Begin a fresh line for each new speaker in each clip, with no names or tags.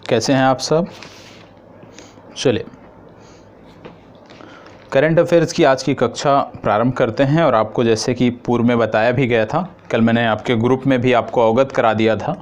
कैसे हैं आप सब? चलिए करंट अफेयर्स की आज की कक्षा प्रारंभ करते हैं। और आपको जैसे कि पूर्व में बताया भी गया था, कल मैंने आपके ग्रुप में भी आपको अवगत करा दिया था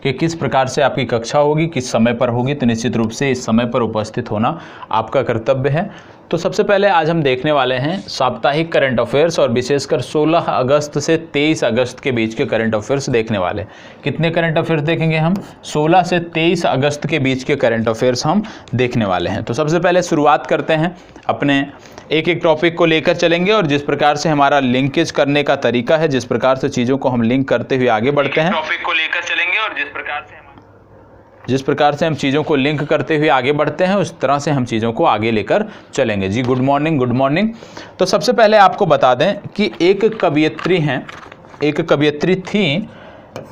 कि किस प्रकार से आपकी कक्षा होगी, किस समय पर होगी। तो निश्चित रूप से इस समय पर उपस्थित होना आपका कर्तव्य है। तो सबसे पहले आज हम देखने वाले हैं साप्ताहिक करंट अफेयर्स, और विशेषकर 16 अगस्त से 23 अगस्त के बीच के करंट अफेयर्स देखने वाले। कितने करंट अफेयर्स देखेंगे हम? 16 से 23 अगस्त के बीच के करंट अफेयर्स हम देखने वाले हैं। तो सबसे पहले शुरुआत करते हैं, अपने एक एक टॉपिक को लेकर चलेंगे और जिस प्रकार से हमारा लिंकेज करने का तरीका है, जिस प्रकार से चीज़ों को हम लिंक करते हुए आगे बढ़ते हैं, टॉपिक को लेकर चलेंगे और जिस प्रकार से हम चीज़ों को लिंक करते हुए आगे बढ़ते हैं, उस तरह से हम चीज़ों को आगे लेकर चलेंगे। जी गुड मॉर्निंग, गुड मॉर्निंग। तो सबसे पहले आपको बता दें कि एक कवयित्री हैं, एक कवयित्री थी।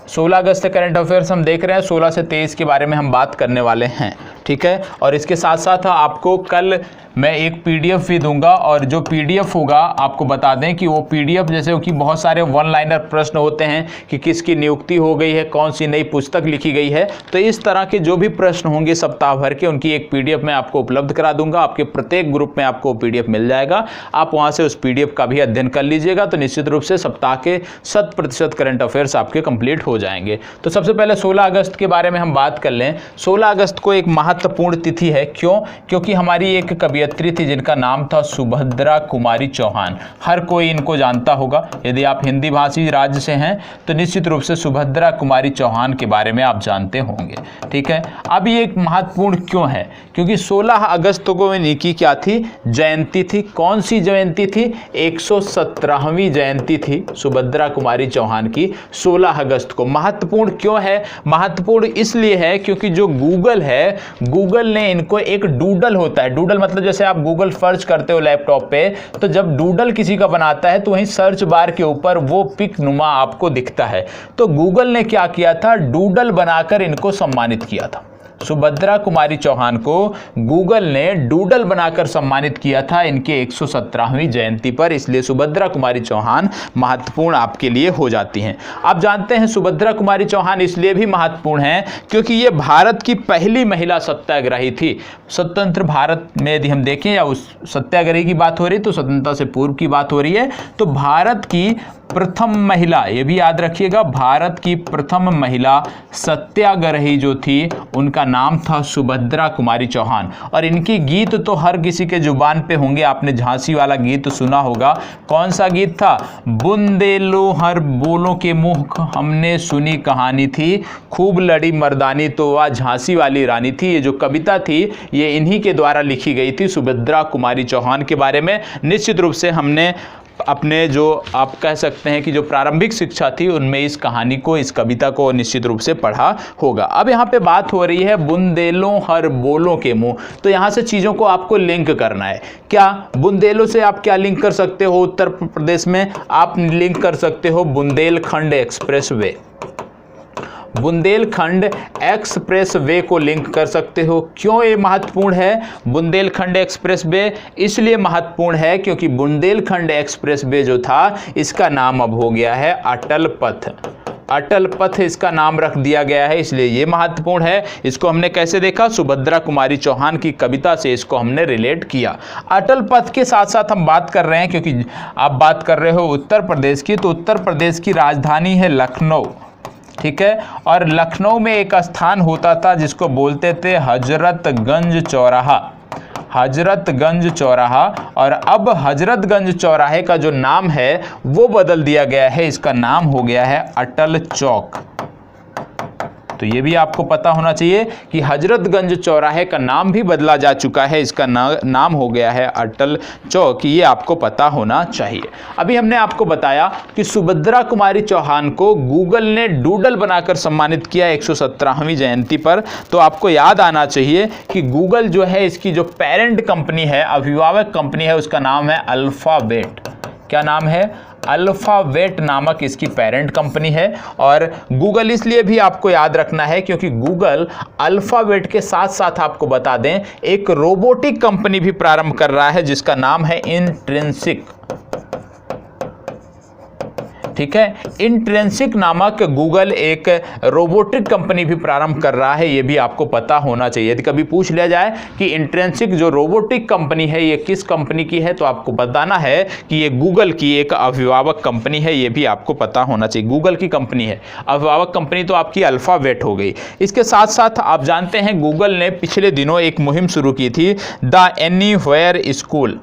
16 अगस्त करंट अफेयर्स हम देख रहे हैं, 16 से 23 के बारे में हम बात करने वाले हैं, ठीक है। और इसके साथ साथ आपको कल मैं एक पीडीएफ भी दूंगा, और जो पीडीएफ होगा आपको बता दें कि वो पीडीएफ जैसे कि बहुत सारे वन लाइनर प्रश्न होते हैं कि किसकी नियुक्ति हो गई है, कौन सी नई पुस्तक लिखी गई है, तो इस तरह के जो भी प्रश्न होंगे सप्ताह भर के, उनकी एक पीडीएफ मैं आपको उपलब्ध करा दूंगा। आपके प्रत्येक ग्रुप में आपको पीडीएफ मिल जाएगा, आप वहां से उस पीडीएफ का भी अध्ययन कर लीजिएगा। तो निश्चित रूप से सप्ताह के 100% करंट अफेयर्स आपके कंप्लीट हो जाएंगे। तो सबसे पहले 16 अगस्त के बारे में हम बात कर लें। 16 अगस्त को एक महत्वपूर्ण तिथि है। क्यों? क्योंकि हमारी एक कवयित्री थी जिनका नाम था सुभद्रा कुमारी चौहान। हर कोई इनको जानता होगा, यदि आप हिंदी भाषी राज्य से हैं तो निश्चित रूप से सुभद्रा कुमारी चौहान के बारे में आप जानते होंगे, ठीक है। अब ये एक महत्वपूर्ण क्यों है? क्योंकि 16 अगस्त को इनकी क्या थी? जयंती थी। कौन सी जयंती थी? 117वीं जयंती थी सुभद्रा कुमारी चौहान की 16 अगस्त को। महत्वपूर्ण क्यों है? महत्वपूर्ण इसलिए है क्योंकि जो गूगल है, गूगल ने इनको एक डूडल होता है, डूडल मतलब जैसे आप गूगल सर्च करते हो लैपटॉप पे, तो जब डूडल किसी का बनाता है तो वहीं सर्च बार के ऊपर वो पिक नुमा आपको दिखता है। तो गूगल ने क्या किया था? डूडल बनाकर इनको सम्मानित किया था। सुभद्रा कुमारी चौहान को गूगल ने डूडल बनाकर सम्मानित किया था इनके 117वीं जयंती पर, इसलिए सुभद्रा कुमारी चौहान महत्वपूर्ण आपके लिए हो जाती हैं। आप जानते हैं सुभद्रा कुमारी चौहान इसलिए भी महत्वपूर्ण है क्योंकि ये भारत की पहली महिला सत्याग्रही थी। स्वतंत्र भारत में यदि हम देखें या उस सत्याग्रही की बात हो रही है तो स्वतंत्रता से पूर्व की बात हो रही है, तो भारत की प्रथम महिला, ये भी याद रखिएगा, भारत की प्रथम महिला सत्याग्रही जो थी उनका नाम था सुभद्रा कुमारी चौहान। और इनकी गीत तो हर किसी के जुबान पे होंगे। आपने झांसी वाला गीत सुना होगा। कौन सा गीत था? बुंदेलो हर बोलों के मुँह हमने सुनी कहानी थी, खूब लड़ी मर्दानी तो वह झांसी वाली रानी थी। ये जो कविता थी ये इन्हीं के द्वारा लिखी गई थी, सुभद्रा कुमारी चौहान के बारे में। निश्चित रूप से हमने अपने जो आप कह सकते हैं कि जो प्रारंभिक शिक्षा थी उनमें इस कहानी को, इस कविता को निश्चित रूप से पढ़ा होगा। अब यहाँ पे बात हो रही है बुंदेलों हर बोलों के मुंह, तो यहाँ से चीज़ों को आपको लिंक करना है। क्या बुंदेलों से आप क्या लिंक कर सकते हो? उत्तर प्रदेश में आप लिंक कर सकते हो Bundelkhand express way, Bundelkhand express way को लिंक कर सकते हो। क्यों ये महत्वपूर्ण है बुंदेलखंड एक्सप्रेस वे? इसलिए महत्वपूर्ण है क्योंकि बुंदेलखंड एक्सप्रेस वे जो था इसका नाम अब हो गया है अटल पथ। अटल पथ इसका नाम रख दिया गया है, इसलिए ये महत्वपूर्ण है। इसको हमने कैसे देखा? सुभद्रा कुमारी चौहान की कविता से इसको हमने रिलेट किया। अटल पथ के साथ साथ हम बात कर रहे हैं, क्योंकि आप बात कर रहे हो उत्तर प्रदेश की, तो उत्तर प्रदेश की राजधानी है लखनऊ, ठीक है। और लखनऊ में एक स्थान होता था जिसको बोलते थे हजरतगंज चौराहा, हजरतगंज चौराहा। और अब हजरतगंज चौराहे का जो नाम है वो बदल दिया गया है, इसका नाम हो गया है अटल चौक। तो ये भी आपको पता होना चाहिए कि हजरतगंज चौराहे का नाम भी बदला जा चुका है, इसका नाम हो गया है अटल चौक। ये आपको पता होना चाहिए। अभी हमने आपको बताया कि सुभद्रा कुमारी चौहान को गूगल ने डूडल बनाकर सम्मानित किया 117वीं जयंती पर। तो आपको याद आना चाहिए कि गूगल जो है इसकी जो पेरेंट कंपनी है, अभिभावक कंपनी है, उसका नाम है अल्फाबेट। क्या नाम है? अल्फाबेट नामक इसकी पेरेंट कंपनी है। और गूगल इसलिए भी आपको याद रखना है क्योंकि गूगल अल्फाबेट के साथ साथ आपको बता दें एक रोबोटिक कंपनी भी प्रारंभ कर रहा है जिसका नाम है इंट्रिंसिक। ठीक है। इंट्रिंसिक नामक गूगल एक रोबोटिक कंपनी भी प्रारंभ कर रहा है, ये भी आपको पता होना चाहिए। यदि कभी पूछ लिया जाए कि इंट्रिंसिक जो रोबोटिक कंपनी है ये किस कंपनी की है, तो आपको बताना है कि ये गूगल की एक अभिभावक कंपनी है, ये भी आपको पता होना चाहिए। गूगल की कंपनी है, अभिभावक कंपनी तो आपकी अल्फाबेट हो गई। इसके साथ साथ आप जानते हैं गूगल ने पिछले दिनों एक मुहिम शुरू की थी, the anywhere school.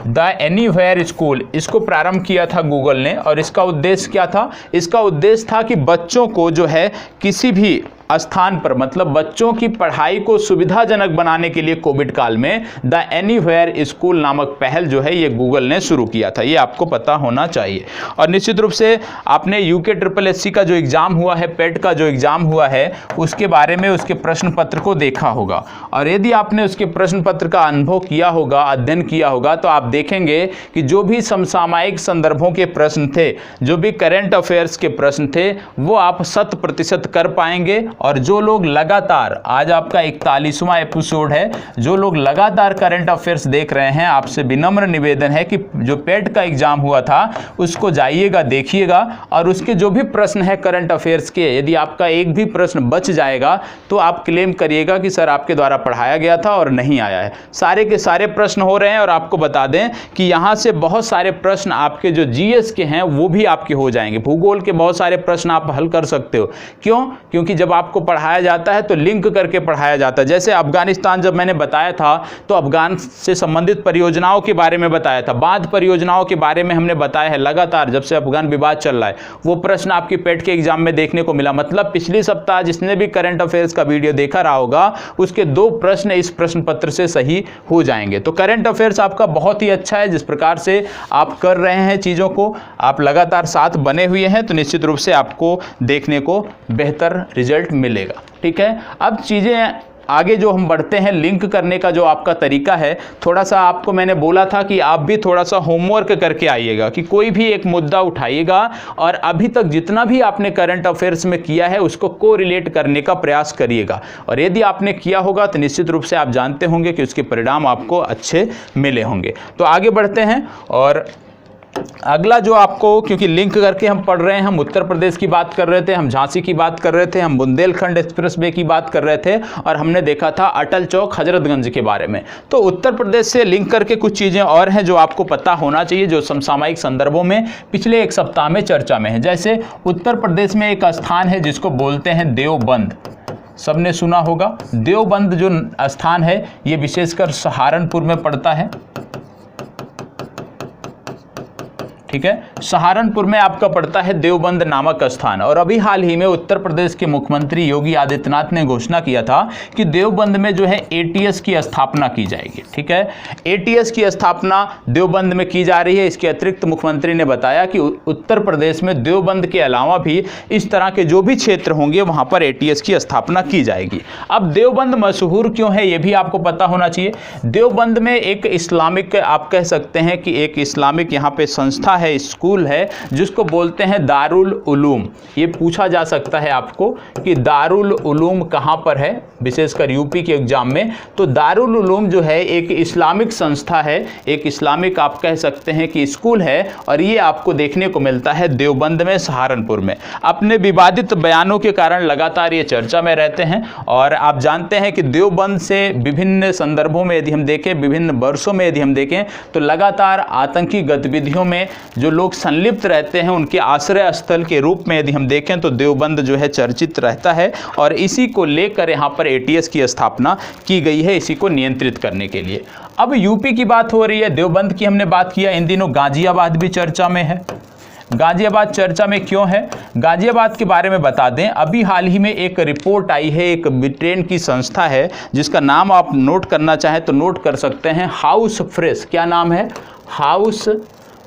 The anywhere school, इसको प्रारंभ किया था गूगल ने। और इसका उद्देश्य क्या था? इसका उद्देश्य था कि बच्चों को जो है किसी भी स्थान पर, मतलब बच्चों की पढ़ाई को सुविधाजनक बनाने के लिए कोविड काल में द एनीवेयर स्कूल नामक पहल जो है ये गूगल ने शुरू किया था, ये आपको पता होना चाहिए। और निश्चित रूप से आपने यूके SSSC का जो एग्जाम हुआ है, पेट का जो एग्जाम हुआ है, उसके बारे में उसके प्रश्न पत्र को देखा होगा। और यदि आपने उसके प्रश्न पत्र का अनुभव किया होगा, अध्ययन किया होगा, तो आप देखेंगे कि जो भी समसामयिक संदर्भों के प्रश्न थे, जो भी करंट अफेयर्स के प्रश्न थे, वो आप 100% कर पाएंगे। और जो लोग लगातार, आज आपका 41वां एपिसोड है, जो लोग लगातार करंट अफेयर्स देख रहे हैं, आपसे विनम्र निवेदन है कि जो पेट का एग्जाम हुआ था उसको जाइएगा, देखिएगा। और उसके जो भी प्रश्न है करंट अफेयर्स के, यदि आपका एक भी प्रश्न बच जाएगा तो आप क्लेम करिएगा कि सर आपके द्वारा पढ़ाया गया था और नहीं आया है। सारे के सारे प्रश्न हो रहे हैं। और आपको बता दें कि यहाँ से बहुत सारे प्रश्न आपके जो GS के हैं वो भी आपके हो जाएंगे। भूगोल के बहुत सारे प्रश्न आप हल कर सकते हो। क्यों? क्योंकि जब आपको पढ़ाया जाता है तो लिंक करके पढ़ाया जाता है। जैसे अफगानिस्तान जब मैंने बताया था तो अफगान से संबंधित परियोजनाओं के बारे में बताया था, बांध परियोजनाओं के बारे में हमने बताया है लगातार जब से अफगान विवाद चल रहा है। वो प्रश्न आपकी पेट के एग्जाम में देखने को मिला। मतलब पिछले सप्ताह जिसने भी करंट अफेयर्स का वीडियो देखा रहा होगा उसके 2 प्रश्न इस प्रश्न पत्र से सही हो जाएंगे। तो करंट अफेयर्स आपका बहुत ही अच्छा है। जिस प्रकार से आप कर रहे हैं चीज़ों को, आप लगातार साथ बने हुए हैं, तो निश्चित रूप से आपको देखने को बेहतर रिजल्ट मिलेगा। ठीक है, अब चीज़ें आगे जो हम बढ़ते हैं, लिंक करने का जो आपका तरीका है, थोड़ा सा आपको मैंने बोला था कि आप भी थोड़ा सा होमवर्क करके आइएगा, कि कोई भी एक मुद्दा उठाइएगा और अभी तक जितना भी आपने करंट अफेयर्स में किया है उसको कोरिलेट करने का प्रयास करिएगा। और यदि आपने किया होगा तो निश्चित रूप से आप जानते होंगे कि उसके परिणाम आपको अच्छे मिले होंगे। तो आगे बढ़ते हैं। और अगला जो आपको, क्योंकि लिंक करके हम पढ़ रहे हैं, हम उत्तर प्रदेश की बात कर रहे थे, हम झांसी की बात कर रहे थे, हम बुंदेलखंड एक्सप्रेसवे की बात कर रहे थे, और हमने देखा था अटल चौक हजरतगंज के बारे में। तो उत्तर प्रदेश से लिंक करके कुछ चीज़ें और हैं जो आपको पता होना चाहिए, जो समसामयिक संदर्भों में पिछले एक सप्ताह में चर्चा में है। जैसे उत्तर प्रदेश में एक स्थान है जिसको बोलते हैं देवबंद, सबने सुना होगा। देवबंद जो स्थान है ये विशेषकर सहारनपुर में पड़ता है। ठीक है, सहारनपुर में आपका पड़ता है देवबंद नामक स्थान। और अभी हाल ही में उत्तर प्रदेश के मुख्यमंत्री योगी आदित्यनाथ ने घोषणा किया था कि देवबंद में जो है ATS की स्थापना की जाएगी। ठीक है, ATS की स्थापना देवबंद में की जा रही है। इसके अतिरिक्त मुख्यमंत्री ने बताया कि उत्तर प्रदेश में देवबंद के अलावा भी इस तरह के जो भी क्षेत्र होंगे वहां पर ATS की स्थापना की जाएगी। अब देवबंद मशहूर क्यों है ये भी आपको पता होना चाहिए। देवबंद में एक इस्लामिक, आप कह सकते हैं कि एक इस्लामिक यहाँ पे संस्था है, स्कूल है, जिसको बोलते हैं दारुल उलूम। ये पूछा जा सकता है आपको कि दारुल उलूम कहां पर है, विशेषकर यूपी के एग्जाम में। तो दारुल उलूम जो है एक इस्लामिक संस्था है, एक इस्लामिक आप कह सकते हैं कि स्कूल है, और ये आपको देखने को मिलता है देवबंद में, सहारनपुर में। अपने विवादित बयानों के कारण लगातार ये चर्चा में रहते हैं। और आप जानते हैं कि देवबंद से विभिन्न संदर्भों में यदि हम देखें, विभिन्न वर्षों में यदि हम देखें, तो लगातार आतंकी गतिविधियों में जो लोग संलिप्त रहते हैं उनके आश्रय स्थल के रूप में यदि हम देखें तो देवबंद जो है चर्चित रहता है। और इसी को लेकर यहाँ पर ATS की स्थापना की गई है, इसी को नियंत्रित करने के लिए। अब यूपी की बात हो रही है, देवबंद की हमने बात किया, इन दिनों गाजियाबाद भी चर्चा में है। गाजियाबाद चर्चा में क्यों है, गाजियाबाद के बारे में बता दें। अभी हाल ही में एक रिपोर्ट आई है, एक ब्रिटेन की संस्था है जिसका नाम आप नोट करना चाहें तो नोट कर सकते हैं, हाउस फ्रेश। क्या नाम है? हाउस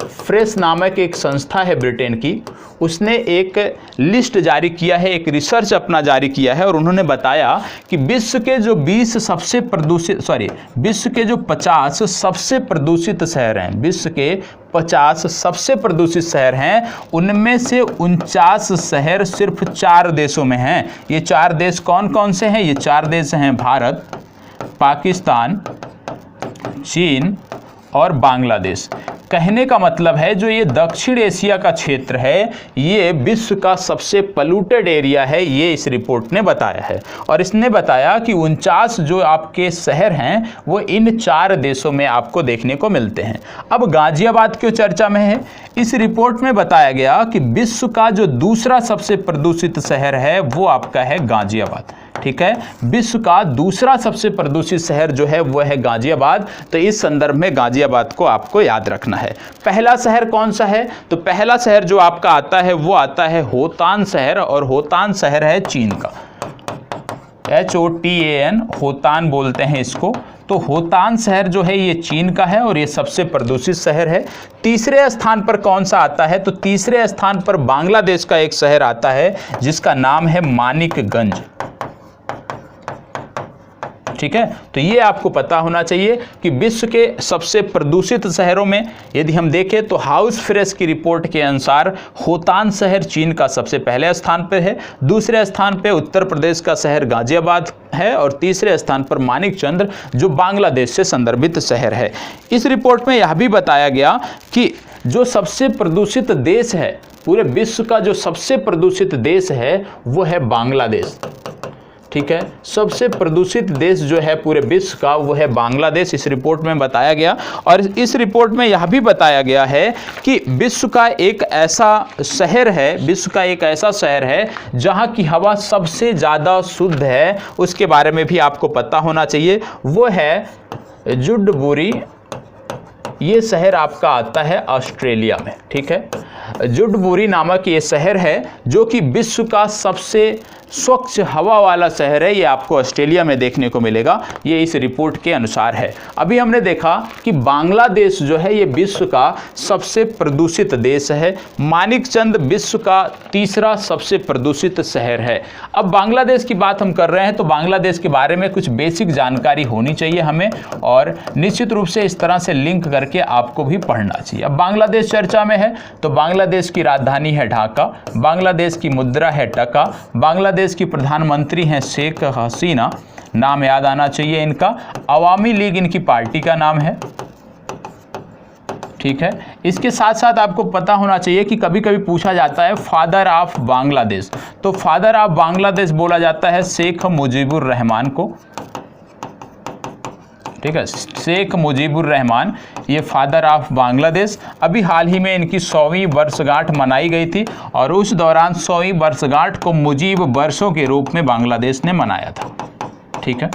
फ्रेश नामक एक संस्था है ब्रिटेन की। उसने एक लिस्ट जारी किया है, एक रिसर्च अपना जारी किया है, और उन्होंने बताया कि विश्व के जो 20 सबसे प्रदूषित, विश्व के जो 50 सबसे प्रदूषित शहर हैं, विश्व के 50 सबसे प्रदूषित शहर हैं, उनमें से 49 शहर सिर्फ 4 देशों में हैं। ये 4 देश कौन कौन से हैं? ये 4 देश हैं भारत, पाकिस्तान, चीन और बांग्लादेश। कहने का मतलब है जो ये दक्षिण एशिया का क्षेत्र है ये विश्व का सबसे पॉल्यूटेड एरिया है, ये इस रिपोर्ट ने बताया है। और इसने बताया कि 49 जो आपके शहर हैं वो इन 4 देशों में आपको देखने को मिलते हैं। अब गाजियाबाद क्यों चर्चा में है? इस रिपोर्ट में बताया गया कि विश्व का जो दूसरा सबसे प्रदूषित शहर है वो आपका है गाजियाबाद। ठीक है, विश्व का दूसरा सबसे प्रदूषित शहर जो है वो है गाजियाबाद। तो इस संदर्भ में गाजियाबाद को आपको याद रखना है। पहला शहर कौन सा है? तो पहला शहर जो आपका आता है वो आता है होतान शहर, और होतान शहर है चीन का, HOTAN, होतान बोलते हैं इसको। तो होतान शहर जो है ये चीन का है और ये सबसे प्रदूषित शहर है। तीसरे स्थान पर कौन सा आता है? तो तीसरे स्थान पर बांग्लादेश का एक शहर आता है जिसका नाम है मानिकगंज। ठीक है, तो ये आपको पता होना चाहिए कि विश्व के सबसे प्रदूषित शहरों में यदि हम देखें तो हाउस फ्रेश की रिपोर्ट के अनुसार होतान शहर चीन का सबसे पहले स्थान पर है, दूसरे स्थान पर उत्तर प्रदेश का शहर गाजियाबाद है और तीसरे स्थान पर मानिकचंद्र जो बांग्लादेश से संदर्भित शहर है। इस रिपोर्ट में यह भी बताया गया कि जो सबसे प्रदूषित देश है, पूरे विश्व का जो सबसे प्रदूषित देश है वो है बांग्लादेश। ठीक है, सबसे प्रदूषित देश जो है पूरे विश्व का वो है बांग्लादेश, इस रिपोर्ट में बताया गया। और इस रिपोर्ट में यह भी बताया गया है कि विश्व का एक ऐसा शहर है जहां की हवा सबसे ज़्यादा शुद्ध है, उसके बारे में भी आपको पता होना चाहिए। वो है जुडबुरी, ये शहर आपका आता है ऑस्ट्रेलिया में। ठीक है, जुडबुरी नामक ये शहर है जो कि विश्व का सबसे स्वच्छ हवा वाला शहर है, ये आपको ऑस्ट्रेलिया में देखने को मिलेगा, ये इस रिपोर्ट के अनुसार है। अभी हमने देखा कि बांग्लादेश जो है ये विश्व का सबसे प्रदूषित देश है, मानिकचंद विश्व का तीसरा सबसे प्रदूषित शहर है। अब बांग्लादेश की बात हम कर रहे हैं तो बांग्लादेश के बारे में कुछ बेसिक जानकारी होनी चाहिए हमें, और निश्चित रूप से इस तरह से लिंक करके आपको भी पढ़ना चाहिए। अब बांग्लादेश चर्चा में है तो बांग्लादेश की राजधानी है ढाका, बांग्लादेश की मुद्रा है टका, बांग्लादेश की प्रधानमंत्री हैं शेख हसीना, नाम याद आना चाहिए इनका, अवामी लीग इनकी पार्टी का नाम है। ठीक है, इसके साथ साथ आपको पता होना चाहिए कि कभी कभी पूछा जाता है फादर ऑफ बांग्लादेश, तो फादर ऑफ बांग्लादेश बोला जाता है शेख मुजीबुर रहमान को। ठीक है, शेख मुजीबुर रहमान ये फादर ऑफ बांग्लादेश। अभी हाल ही में इनकी 100वीं वर्षगांठ मनाई गई थी और उस दौरान 100वीं वर्षगांठ को मुजीब वर्षों के रूप में बांग्लादेश ने मनाया था। ठीक है,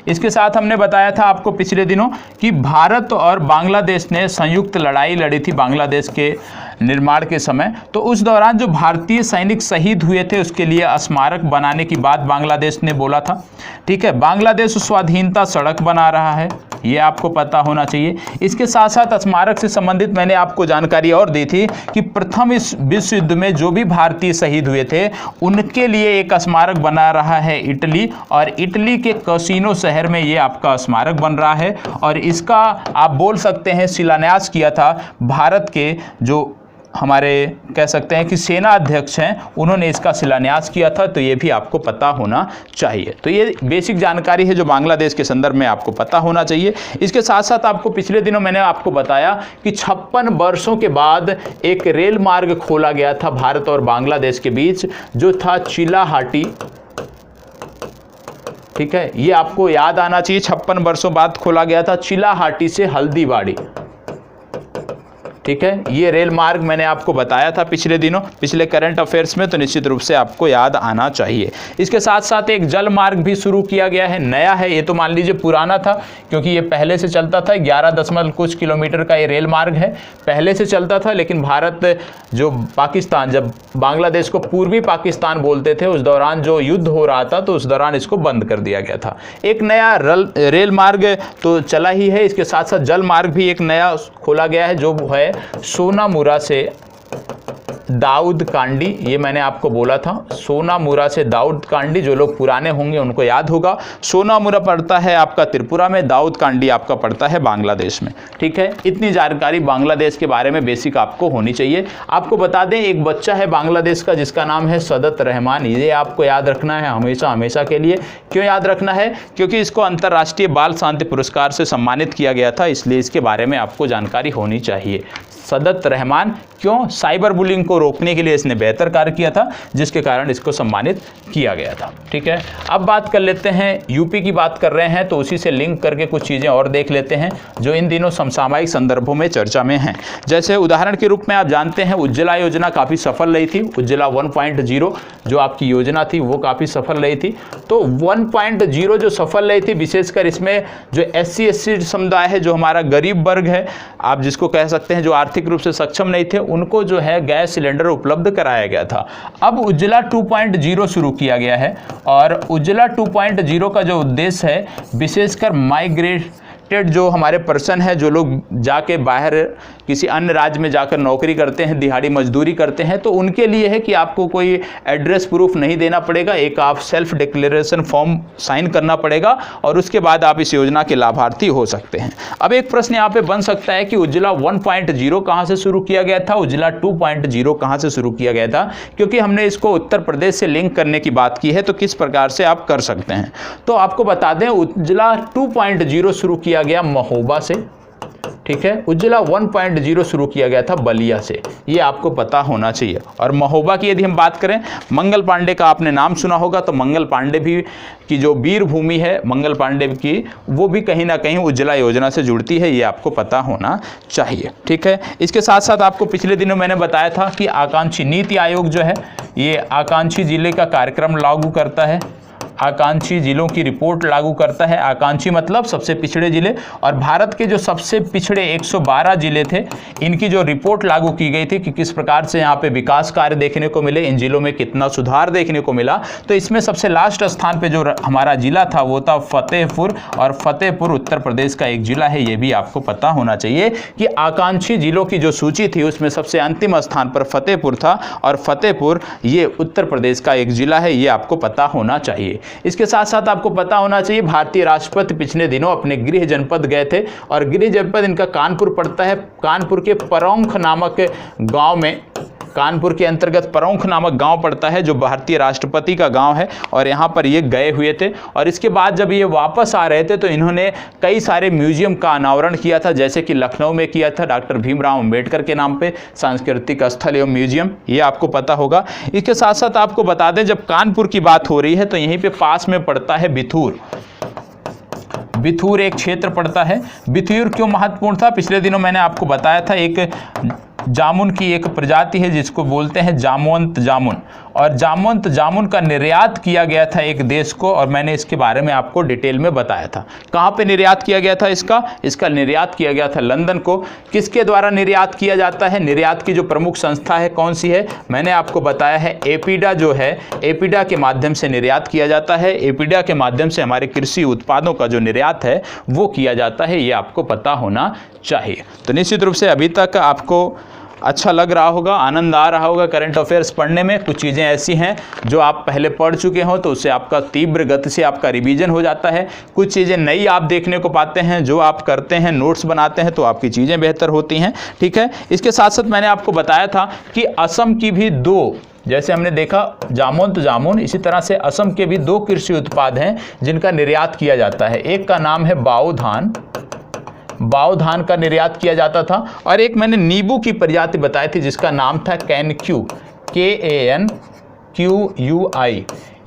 इसके साथ हमने बताया था आपको पिछले दिनों कि भारत और बांग्लादेश ने संयुक्त लड़ाई लड़ी थी बांग्लादेश के निर्माण के समय। तो उस दौरान जो भारतीय सैनिक शहीद हुए थे उसके लिए स्मारक बनाने की बात बांग्लादेश ने बोला था। ठीक है, बांग्लादेश स्वाधीनता सड़क बना रहा है, ये आपको पता होना चाहिए। इसके साथ साथ स्मारक से संबंधित मैंने आपको जानकारी और दी थी कि प्रथम इस विश्व युद्ध में जो भी भारतीय शहीद हुए थे उनके लिए एक स्मारक बना रहा है इटली, और इटली के कैसिनो शहर में ये आपका स्मारक बन रहा है। और इसका आप बोल सकते हैं शिलान्यास किया था भारत के जो हमारे कह सकते हैं कि सेना अध्यक्ष हैं, उन्होंने इसका शिलान्यास किया था, तो ये भी आपको पता होना चाहिए। तो ये बेसिक जानकारी है जो बांग्लादेश के संदर्भ में आपको पता होना चाहिए। इसके साथ साथ आपको पिछले दिनों मैंने आपको बताया कि 56 वर्षों के बाद एक रेल मार्ग खोला गया था भारत और बांग्लादेश के बीच, जो था चिलाहाटी। ठीक है, ये आपको याद आना चाहिए, 56 वर्षों बाद खोला गया था चिलाहाटी से हल्दीबाड़ी। ठीक है, ये रेल मार्ग मैंने आपको बताया था पिछले दिनों, पिछले करंट अफेयर्स में, तो निश्चित रूप से आपको याद आना चाहिए। इसके साथ साथ एक जल मार्ग भी शुरू किया गया है, नया है ये, तो मान लीजिए पुराना था क्योंकि ये पहले से चलता था। 11 कुछ किलोमीटर का ये रेल मार्ग है, पहले से चलता था, लेकिन भारत जो पाकिस्तान, जब बांग्लादेश को पूर्वी पाकिस्तान बोलते थे, उस दौरान जो युद्ध हो रहा था तो उस दौरान इसको बंद कर दिया गया था। एक नया रेल मार्ग तो चला ही है, इसके साथ साथ जल मार्ग भी एक नया खोला गया है जो है सोनामुरा से दाऊद कांडी, ये मैंने आपको बोला था, सोनामुरा से दाऊद कांडी, जो लोग पुराने होंगे उनको याद होगा। सोनामुरा पड़ता है आपका त्रिपुरा में, दाऊद कांडी आपका पड़ता है बांग्लादेश में। ठीक है, इतनी जानकारी बांग्लादेश के बारे में बेसिक आपको होनी चाहिए। आपको बता दें, एक बच्चा है बांग्लादेश का जिसका नाम है सदत रहमान, ये आपको याद रखना है हमेशा हमेशा के लिए। क्यों याद रखना है? क्योंकि इसको अंतर्राष्ट्रीय बाल शांति पुरस्कार से सम्मानित किया गया था, इसलिए इसके बारे में आपको जानकारी होनी चाहिए। सदत रहमान, क्यों? साइबर बुलिंग को रोकने के लिए इसने बेहतर कार्य किया था, जिसके कारण इसको सम्मानित किया गया था। ठीक है, अब बात कर लेते हैं, यूपी की बात कर रहे हैं तो उसी से लिंक करके कुछ चीज़ें और देख लेते हैं जो इन दिनों समसामयिक संदर्भों में चर्चा में हैं। जैसे उदाहरण के रूप में आप जानते हैं उज्ज्वला योजना काफ़ी सफल रही थी। उज्ज्वला 1.0 जो आपकी योजना थी वो काफ़ी सफल रही थी। तो 1.0 जो सफल रही थी, विशेषकर इसमें जो SC समुदाय है, जो हमारा गरीब वर्ग है, आप जिसको कह सकते हैं जो आर्थिक रूप से सक्षम नहीं थे, उनको जो है गैस सिलेंडर उपलब्ध कराया गया था। अब उज्ज्वला 2.0 शुरू किया गया है और उज्ज्वला 2.0 का जो उद्देश्य है, विशेषकर माइग्रेटेड जो हमारे पर्सन है, जो लोग जाके बाहर किसी अन्य राज्य में जाकर नौकरी करते हैं, दिहाड़ी मजदूरी करते हैं, तो उनके लिए है कि आपको कोई एड्रेस प्रूफ नहीं देना पड़ेगा, एक आप सेल्फ डिक्लेरेशन फॉर्म साइन करना पड़ेगा और उसके बाद आप इस योजना के लाभार्थी हो सकते हैं। अब एक प्रश्न यहाँ पे बन सकता है कि उज्ज्वला 1.0 कहाँ से शुरू किया गया था, उज्ज्वला 2.0 कहाँ से शुरू किया गया था? क्योंकि हमने इसको उत्तर प्रदेश से लिंक करने की बात की है, तो किस प्रकार से आप कर सकते हैं। तो आपको बता दें, उज्ज्वला 2.0 शुरू किया गया महोबा से। ठीक है, उज्ज्वला 1.0 शुरू किया गया था बलिया से, ये आपको पता होना चाहिए। और महोबा की यदि हम बात करें, मंगल पांडे का आपने नाम सुना होगा, तो मंगल पांडे भी की जो वीर भूमि है मंगल पांडे की, वो भी कहीं ना कहीं उज्ज्वला योजना से जुड़ती है, ये आपको पता होना चाहिए। ठीक है, इसके साथ साथ आपको पिछले दिनों मैंने बताया था कि आकांक्षी नीति आयोग जो है, ये आकांक्षी जिले का कार्यक्रम लागू करता है, आकांक्षी जिलों की रिपोर्ट लागू करता है। आकांक्षी मतलब सबसे पिछड़े जिले, और भारत के जो सबसे पिछड़े 112 जिले थे, इनकी जो रिपोर्ट लागू की गई थी कि किस प्रकार से यहाँ पे विकास कार्य देखने को मिले, इन जिलों में कितना सुधार देखने को मिला। तो इसमें सबसे लास्ट स्थान पे जो हमारा जिला था वो था फतेहपुर, और फतेहपुर उत्तर प्रदेश का एक जिला है, ये भी आपको पता होना चाहिए कि आकांक्षी जिलों की जो सूची थी उसमें सबसे अंतिम स्थान पर फतेहपुर था, और फतेहपुर ये उत्तर प्रदेश का एक जिला है, ये आपको पता होना चाहिए। इसके साथ साथ आपको पता होना चाहिए, भारतीय राष्ट्रपति पिछले दिनों अपने गृह जनपद गए थे, और गृह जनपद इनका कानपुर पड़ता है। कानपुर के परौंख नामक गांव में, कानपुर के अंतर्गत परौंख नामक गांव पड़ता है, जो भारतीय राष्ट्रपति का गांव है, और यहाँ पर ये गए हुए थे। और इसके बाद जब ये वापस आ रहे थे तो इन्होंने कई सारे म्यूजियम का अनावरण किया था, जैसे कि लखनऊ में किया था डॉक्टर भीमराव अंबेडकर के नाम पे सांस्कृतिक स्थल एवं म्यूजियम, ये आपको पता होगा। इसके साथ साथ आपको बता दें, जब कानपुर की बात हो रही है तो यहीं पे पास में पड़ता है बिथूर। बिथूर एक क्षेत्र पड़ता है। बिथूर क्यों महत्वपूर्ण था? पिछले दिनों मैंने आपको बताया था, एक जामुन की एक प्रजाति है जिसको बोलते हैं जामवंत जामुन, और जामवंत जामुन का निर्यात किया गया था एक देश को, और मैंने इसके बारे में आपको डिटेल में बताया था। कहाँ पे निर्यात किया गया था इसका निर्यात किया गया था लंदन को। किसके द्वारा निर्यात किया जाता है? निर्यात की जो प्रमुख संस्था है कौन सी है? मैंने आपको बताया है एपीडा जो है, एपीडा के माध्यम से निर्यात किया जाता है। एपीडा के माध्यम से हमारे कृषि उत्पादों का जो निर्यात है वो किया जाता है, ये आपको पता होना चाहिए। तो निश्चित रूप से अभी तक आपको अच्छा लग रहा होगा, आनंद आ रहा होगा करंट अफेयर्स पढ़ने में। कुछ चीज़ें ऐसी हैं जो आप पहले पढ़ चुके हो तो उससे आपका तीव्र गति से आपका रिवीजन हो जाता है। कुछ चीज़ें नई आप देखने को पाते हैं, जो आप करते हैं, नोट्स बनाते हैं, तो आपकी चीज़ें बेहतर होती हैं। ठीक है, इसके साथ साथ मैंने आपको बताया था कि असम की भी दो, जैसे हमने देखा जामवंत जामुन, इसी तरह से असम के भी दो कृषि उत्पाद हैं जिनका निर्यात किया जाता है। एक का नाम है बाओ धान, बाओ धान का निर्यात किया जाता था, और एक मैंने नींबू की प्रजाति बताई थी जिसका नाम था कैनक्यू, KANQUI।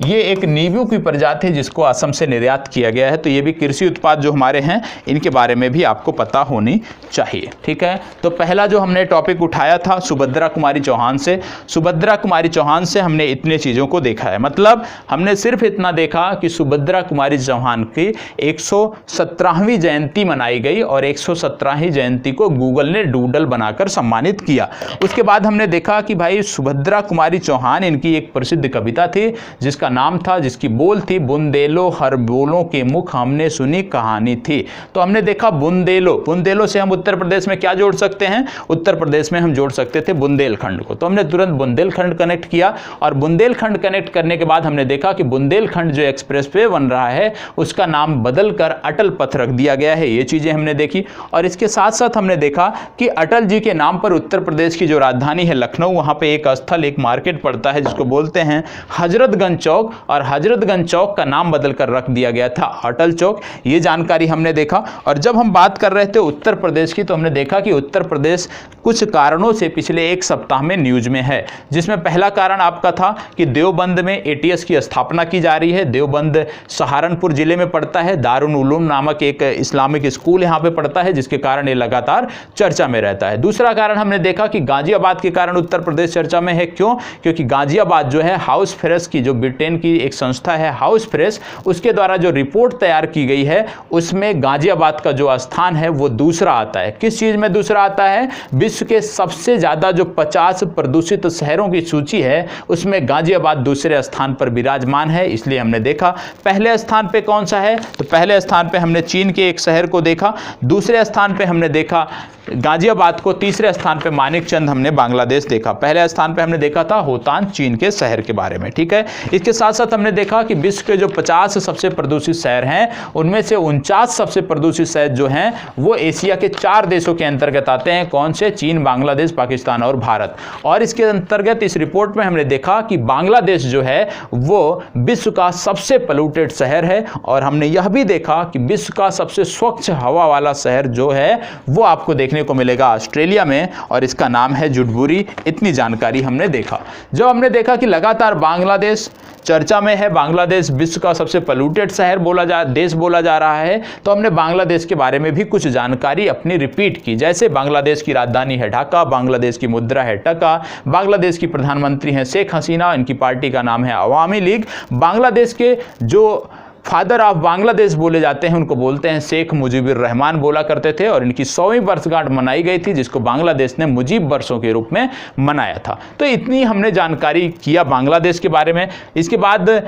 ये एक नींबू की प्रजाति है जिसको असम से निर्यात किया गया है। तो ये भी कृषि उत्पाद जो हमारे हैं इनके बारे में भी आपको पता होनी चाहिए। ठीक है, तो पहला जो हमने टॉपिक उठाया था सुभद्रा कुमारी चौहान से, सुभद्रा कुमारी चौहान से हमने इतने चीज़ों को देखा है। मतलब हमने सिर्फ इतना देखा कि सुभद्रा कुमारी चौहान की 117वीं जयंती मनाई गई, और 117वीं जयंती को गूगल ने डूडल बनाकर सम्मानित किया। उसके बाद हमने देखा कि भाई सुभद्रा कुमारी चौहान, इनकी एक प्रसिद्ध कविता थी जिसका जिसका नाम था, जिसकी बोल थी, बुंदेलो हर बोलों के मुख हमने सुनी कहानी थी। तो हमने देखा बुंदेलो, बुंदेलो से हम उत्तर प्रदेश में क्या जोड़ सकते हैं, उत्तर प्रदेश में हम जोड़ सकते थे बुंदेलखंड को। तो हमने तुरंत बुंदेलखंड कनेक्ट किया और बुंदेलखंड कनेक्ट करने के बाद हमने देखा कि बुंदेलखंड जो एक्सप्रेसवे बन रहा है उसका नाम बदलकर अटल पथ रख दिया गया है। ये चीजें हमने देखी और इसके साथ साथ हमने देखा कि अटल जी के नाम पर उत्तर प्रदेश की जो राजधानी है लखनऊ, वहां पे एक स्थल, एक मार्केट पड़ता है जिसको बोलते हैं हजरतगंज चौक, और हजरतगंज चौक का नाम बदलकर रख दिया गया था अटल चौक। ये जानकारी हमने देखा। और जब हम बात कर रहे थे उत्तर प्रदेश की, तो हमने देखा कि उत्तर प्रदेश कुछ कारणों से पिछले एक सप्ताह में न्यूज में है, जिसमें पहला कारण आपका था कि देवबंद में एटीएस की स्थापना की जा रही है। देवबंद सहारनपुर जिले में पड़ता है, दारुल उलूम नामक एक इस्लामिक स्कूल यहां पे पड़ता है, जिसके कारण ये लगातार चर्चा में रहता है। दूसरा कारण हमने देखा कि गाजियाबाद के कारण उत्तर प्रदेश चर्चा में है। क्यों? क्योंकि गाजियाबाद जो है हाउस फ्रेश की, जो ब्रिटेन की एक संस्था है हाउस फ्रेश, उसके द्वारा जो रिपोर्ट तैयार की गई है उसमें गाजियाबाद का जो स्थान है वो दूसरा आता है। किस चीज में दूसरा आता है? विश्व के सबसे ज्यादा जो 50 प्रदूषित शहरों की सूची है उसमें गाजियाबाद दूसरे स्थान पर विराजमान है। इसलिए हमने देखा पहले स्थान पे कौन सा है, तो पहले स्थान पे हमने चीन के एक शहर को देखा, दूसरे स्थान पे हमने देखा गाजियाबाद को, तीसरे स्थान पे मानिकचंद हमने बांग्लादेश देखा, पहले स्थान पे हमने देखा था होतान चीन के शहर के बारे में। ठीक है, इसके साथ साथ हमने देखा कि विश्व के जो 50 सबसे प्रदूषित शहर हैं उनमें से 49 सबसे प्रदूषित शहर जो हैं वो एशिया के 4 देशों के अंतर्गत आते हैं। कौन से? चीन, बांग्लादेश, पाकिस्तान और भारत। और इसके अंतर्गत इस रिपोर्ट में हमने देखा कि बांग्लादेश जो है वो विश्व का सबसे पोल्यूटेड शहर है। और हमने यह भी देखा कि विश्व का सबसे स्वच्छ हवा वाला शहर जो है वो आपको देखने को मिलेगा ऑस्ट्रेलिया में, और इसका नाम है जुडबुरी। इतनी जानकारी हमने देखा। जब हमने देखा कि लगातार बांग्लादेश चर्चा में है, बांग्लादेश विश्व का सबसे पोल्यूटेड शहर देश बोला जा रहा है, तो हमने बांग्लादेश के बारे में भी कुछ जानकारी अपनी रिपीट की। जैसे बांग्लादेश की राजधानी है ढाका, बांग्लादेश की मुद्रा है टका, बांग्लादेश की प्रधानमंत्री हैं शेख हसीना, इनकी पार्टी का नाम है अवामी लीग। बांग्लादेश के जो फादर ऑफ बांग्लादेश बोले जाते हैं उनको बोलते हैं शेख मुजीबुर रहमान बोला करते थे, और इनकी 100वीं वर्षगांठ मनाई गई थी जिसको बांग्लादेश ने मुजीब वर्षों के रूप में मनाया था। तो इतनी हमने जानकारी किया बांग्लादेश के बारे में। इसके बाद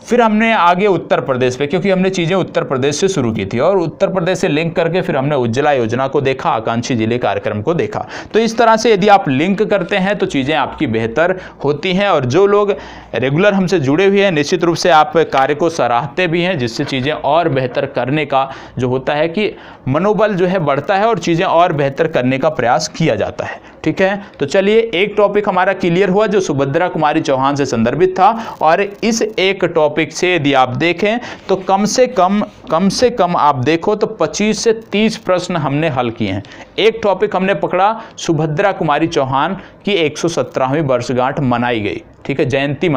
फिर हमने आगे उत्तर प्रदेश पे, क्योंकि हमने चीज़ें उत्तर प्रदेश से शुरू की थी और उत्तर प्रदेश से लिंक करके फिर हमने उज्ज्वला योजना को देखा, आकांक्षी जिले कार्यक्रम को देखा। तो इस तरह से यदि आप लिंक करते हैं तो चीज़ें आपकी बेहतर होती हैं। और जो लोग रेगुलर हमसे जुड़े हुए हैं निश्चित रूप से आप कार्य को सराहते भी हैं, जिससे चीज़ें और बेहतर करने का जो होता है कि मनोबल जो है बढ़ता है और चीज़ें और बेहतर करने का प्रयास किया जाता है। ठीक है, तो चलिए एक टॉपिक हमारा क्लियर हुआ जो सुभद्रा कुमारी चौहान से संदर्भित था। और इस एक टॉपिक से यदि आप देखें तो कम से कम आप देखो तो 25 से 30 प्रश्न हमने हल किए हैं। एक टॉपिक हमने पकड़ा, सुभद्रा कुमारी चौहान की 117वीं वर्षगांठ मनाई गई। ठीक है, जयंती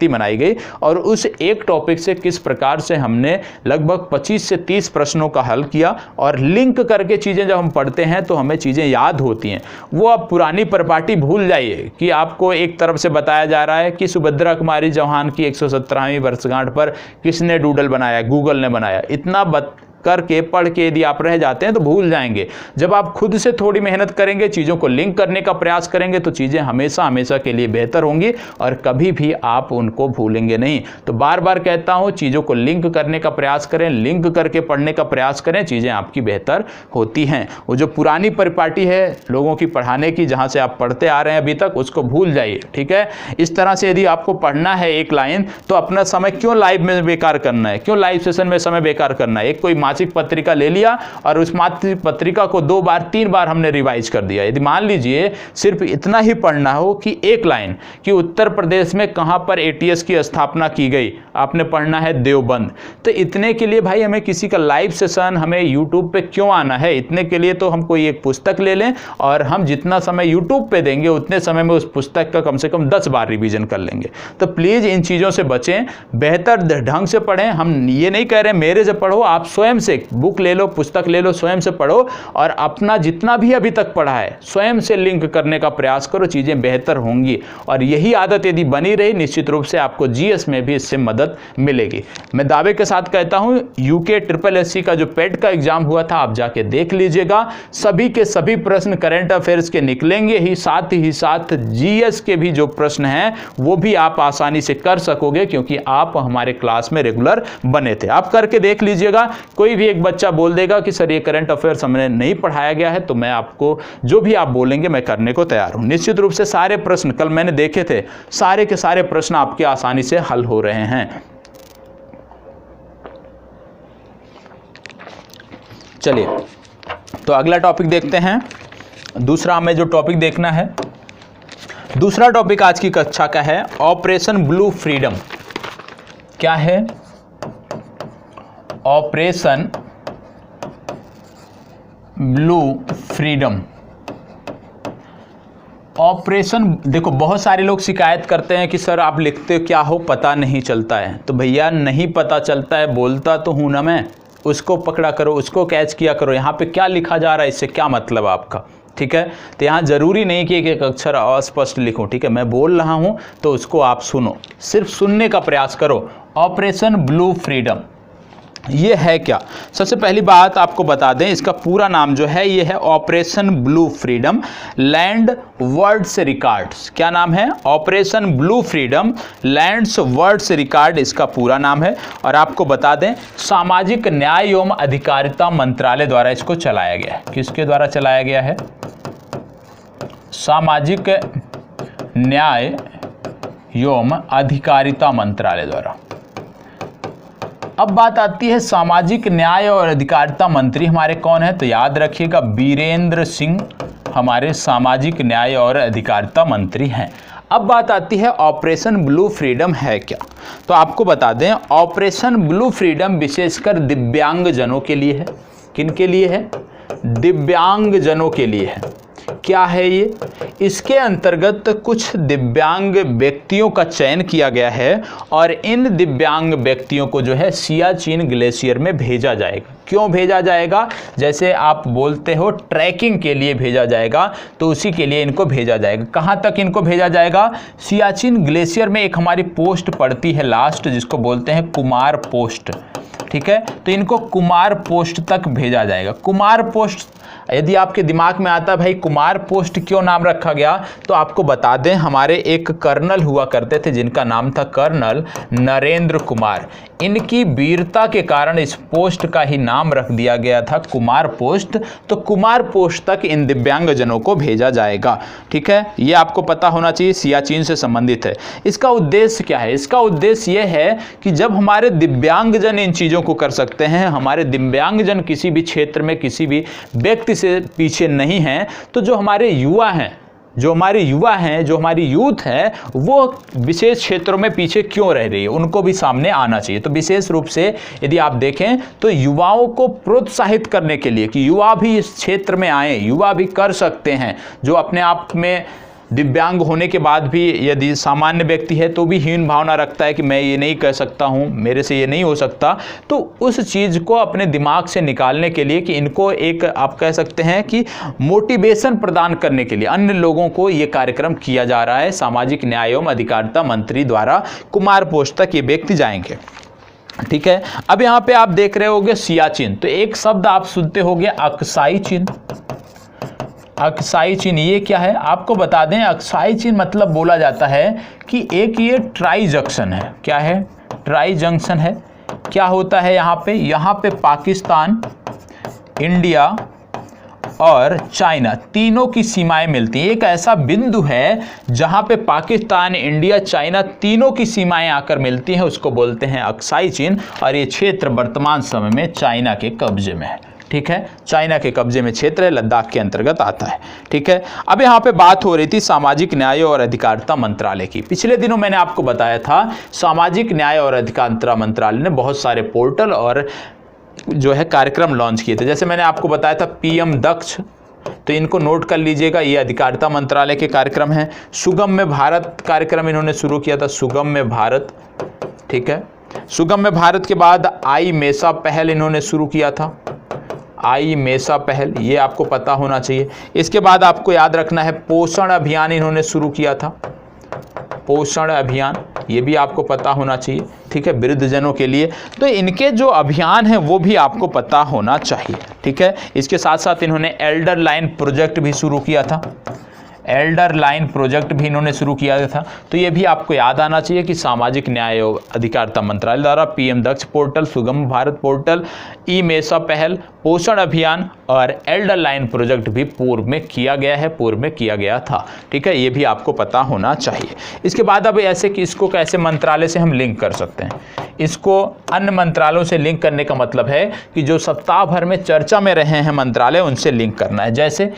मनाई गई और उस एक टॉपिक से किस प्रकार से हमने लगभग 25 से 30 प्रश्नों का हल किया। और लिंक करके चीज़ें जब हम पढ़ते हैं तो हमें चीज़ें याद होती हैं। वो आप पुरानी परिपाटी भूल जाइए कि आपको एक तरफ से बताया जा रहा है कि सुभद्रा कुमारी चौहान की 117वीं वर्षगांठ पर किसने डूडल बनाया, गूगल ने बनाया। इतना करके पढ़ के यदि आप रह जाते हैं तो भूल जाएंगे। जब आप खुद से थोड़ी मेहनत करेंगे, चीज़ों को लिंक करने का प्रयास करेंगे तो चीज़ें हमेशा के लिए बेहतर होंगी और कभी भी आप उनको भूलेंगे नहीं। तो बार बार कहता हूं, चीज़ों को लिंक करने का प्रयास करें, लिंक करके पढ़ने का प्रयास करें, चीज़ें आपकी बेहतर होती हैं। वो जो पुरानी परिपाटी है लोगों की पढ़ाने की, जहाँ से आप पढ़ते आ रहे हैं अभी तक, उसको भूल जाइए। ठीक है, इस तरह से यदि आपको पढ़ना है एक लाइन तो अपना समय क्यों लाइव में बेकार करना है, क्यों लाइव सेशन में समय बेकार करना है। एक कोई मासिक पत्रिका ले लिया और उस मासिक पत्रिका को 2 बार 3 बार हमने रिवाइज कर दिया। यदि मान लीजिए सिर्फ इतना ही पढ़ना हो कि एक लाइन कि उत्तर प्रदेश में कहां पर एटीएस की स्थापना की गई, आपने पढ़ना है देवबंद, तो इतने के लिए भाई हमें किसी का लाइव सेशन हमें यूट्यूब पे क्यों आना है। इतने के लिए तो हम कोई एक पुस्तक ले लें और हम जितना समय यूट्यूब पे देंगे उतने समय में उस पुस्तक का कम से कम 10 बार रिवीजन कर लेंगे। तो प्लीज इन चीजों से बचें, बेहतर ढंग से पढ़ें। हम ये नहीं कह रहे मेरे से पढ़ो, आप स्वयं स्वयं से बुक ले लो, पुस्तक ले लो, स्वयं से पढ़ो और अपना जितना भी अभी तक पढ़ा है स्वयं से लिंक करने का प्रयास करो, चीज़ें बेहतर होंगी। और यही आदत यदि बनी रही, निश्चित रूप से आपको जीएस में भी इससे मदद मिलेगी। मैं दावे के साथ कहता हूं, यूके SSSC का जो पेट का एग्जाम हुआ था आप जाके देख लीजिएगा, सभी के सभी प्रश्न करंट अफेयर्स के निकलेंगे ही साथ जीएस के भी जो प्रश्न हैं वो भी आप आसानी से कर सकोगे, क्योंकि आप हमारे क्लास में रेगुलर बने थे। आप करके देख लीजिएगा। कोई भी एक बच्चा बोल देगा कि सर ये करंट अफेयर्स हमने नहीं पढ़ाया गया है, तो मैं आपको जो भी आप बोलेंगे मैं करने को तैयार हूं। निश्चित रूप से सारे प्रश्न कल मैंने देखे थे, सारे के सारे प्रश्न आपके आसानी से हल हो रहे हैं। चलिए तो अगला टॉपिक देखते हैं। दूसरा हमें जो टॉपिक देखना है, दूसरा टॉपिक आज की कक्षा का है ऑपरेशन ब्लू फ्रीडम। क्या है ऑपरेशन ब्लू फ्रीडम? ऑपरेशन, देखो बहुत सारे लोग शिकायत करते हैं कि सर आप लिखते क्या हो पता नहीं चलता है। तो भैया नहीं पता चलता है, बोलता तो हूं ना मैं, उसको पकड़ा करो, उसको कैच किया करो। यहाँ पे क्या लिखा जा रहा है, इससे क्या मतलब आपका, ठीक है। तो यहाँ जरूरी नहीं कि एक अक्षर अस्पष्ट लिखो, ठीक है। मैं बोल रहा हूँ तो उसको आप सुनो, सिर्फ सुनने का प्रयास करो। ऑपरेशन ब्लू फ्रीडम ये है क्या? सबसे पहली बात आपको बता दें, इसका पूरा नाम जो है ये है operation blue freedom land words records. क्या नाम है? Operation blue freedom lands words record इसका पूरा नाम है। और आपको बता दें सामाजिक न्याय एवं अधिकारिता मंत्रालय द्वारा इसको चलाया गया है। किसके द्वारा चलाया गया है? सामाजिक न्याय एवं अधिकारिता मंत्रालय द्वारा। अब बात आती है सामाजिक न्याय और अधिकारिता मंत्री हमारे कौन है? तो याद रखिएगा बीरेंद्र सिंह हमारे सामाजिक न्याय और अधिकारिता मंत्री हैं। अब बात आती है ऑपरेशन ब्लू फ्रीडम है क्या? तो आपको बता दें ऑपरेशन ब्लू फ्रीडम विशेषकर दिव्यांग जनों के लिए है। किन के लिए है? दिव्यांग जनों के लिए है। क्या है ये? इसके अंतर्गत कुछ दिव्यांग व्यक्तियों का चयन किया गया है और इन दिव्यांग व्यक्तियों को जो है सियाचिन ग्लेशियर में भेजा जाएगा। क्यों भेजा जाएगा? जैसे आप बोलते हो ट्रैकिंग के लिए भेजा जाएगा, तो उसी के लिए इनको भेजा जाएगा। कहाँ तक इनको भेजा जाएगा? सियाचिन ग्लेशियर में एक हमारी पोस्ट पड़ती है लास्ट, जिसको बोलते हैं कुमार पोस्ट, ठीक है। तो इनको कुमार पोस्ट तक भेजा जाएगा। कुमार पोस्ट, यदि आपके दिमाग में आता है भाई कुमार पोस्ट क्यों नाम रखा गया, तो आपको बता दें हमारे एक कर्नल हुआ करते थे जिनका नाम था कर्नल नरेंद्र कुमार। इनकी वीरता के कारण इस पोस्ट का ही नाम रख दिया गया था कुमार पोस्ट। तो कुमार पोस्ट तक इन दिव्यांगजनों को भेजा जाएगा, ठीक है। ये आपको पता होना चाहिए, सियाचिन से संबंधित है। इसका उद्देश्य क्या है? इसका उद्देश्य यह है कि जब हमारे दिव्यांगजन इन चीज़ों को कर सकते हैं, हमारे दिव्यांगजन किसी भी क्षेत्र में किसी भी व्यक्ति से पीछे नहीं हैं, तो जो हमारे युवा हैं, जो हमारी यूथ है, वो विशेष क्षेत्रों में पीछे क्यों रह रही है, उनको भी सामने आना चाहिए। तो विशेष रूप से यदि आप देखें तो युवाओं को प्रोत्साहित करने के लिए कि युवा भी इस क्षेत्र में आए, युवा भी कर सकते हैं। जो अपने आप में दिव्यांग होने के बाद भी यदि सामान्य व्यक्ति है तो भी हीन भावना रखता है कि मैं ये नहीं कर सकता हूँ, मेरे से ये नहीं हो सकता, तो उस चीज़ को अपने दिमाग से निकालने के लिए कि इनको एक आप कह सकते हैं कि मोटिवेशन प्रदान करने के लिए अन्य लोगों को ये कार्यक्रम किया जा रहा है। सामाजिक न्याय एवं अधिकारिता मंत्री द्वारा कुमार पोस्ट तक ये व्यक्ति जाएंगे, ठीक है। अब यहाँ पे आप देख रहे होंगे सियाचिन, तो एक शब्द आप सुनते होंगे अक्साई चिन्ह। अक्साई चिन्ह ये क्या है? आपको बता दें अक्साई चिन्ह मतलब बोला जाता है कि एक ये ट्राई जंक्शन है। क्या है? ट्राई जंक्शन है। क्या होता है यहाँ पे पाकिस्तान, इंडिया और चाइना तीनों की सीमाएं मिलती हैं। एक ऐसा बिंदु है जहां पे पाकिस्तान, इंडिया, चाइना तीनों की सीमाएं आकर मिलती हैं, उसको बोलते हैं अक्साई चिन्ह। और ये क्षेत्र वर्तमान समय में चाइना के कब्जे में है, ठीक है। चाइना के कब्जे में क्षेत्र है, लद्दाख के अंतर्गत आता है, ठीक है। अब यहाँ पे बात हो रही थी सामाजिक न्याय और अधिकारिता मंत्रालय की। पिछले दिनों मैंने आपको बताया था सामाजिक न्याय और अधिकारिता मंत्रालय ने बहुत सारे पोर्टल और जो है कार्यक्रम लॉन्च किए थे। जैसे मैंने आपको बताया था पीएम दक्ष, तो इनको नोट कर लीजिएगा, ये अधिकारिता मंत्रालय के कार्यक्रम हैं। सुगम्य भारत कार्यक्रम इन्होंने शुरू किया था, सुगम्य भारत, ठीक है। सुगम्य भारत के बाद आई मेसा पहल इन्होंने शुरू किया था, आई मेसा पहल, ये आपको पता होना चाहिए। इसके बाद आपको याद रखना है पोषण अभियान इन्होंने शुरू किया था, पोषण अभियान, ये भी आपको पता होना चाहिए, ठीक है, वृद्धजनों के लिए। तो इनके जो अभियान है वो भी आपको पता होना चाहिए, ठीक है। इसके साथ साथ इन्होंने एल्डर लाइन प्रोजेक्ट भी शुरू किया था, एल्डर लाइन प्रोजेक्ट भी इन्होंने शुरू किया था। तो ये भी आपको याद आना चाहिए कि सामाजिक न्याय एवं अधिकारिता मंत्रालय द्वारा पीएम दक्ष पोर्टल, सुगम भारत पोर्टल, ई मेसा पहल, पोषण अभियान और एल्डर लाइन प्रोजेक्ट भी पूर्व में किया गया है, पूर्व में किया गया था, ठीक है, ये भी आपको पता होना चाहिए। इसके बाद अब ऐसे कि इसको कैसे मंत्रालय से हम लिंक कर सकते हैं, इसको अन्य मंत्रालयों से लिंक करने का मतलब है कि जो सप्ताह भर में चर्चा में रहे हैं मंत्रालय, उनसे लिंक करना है। जैसे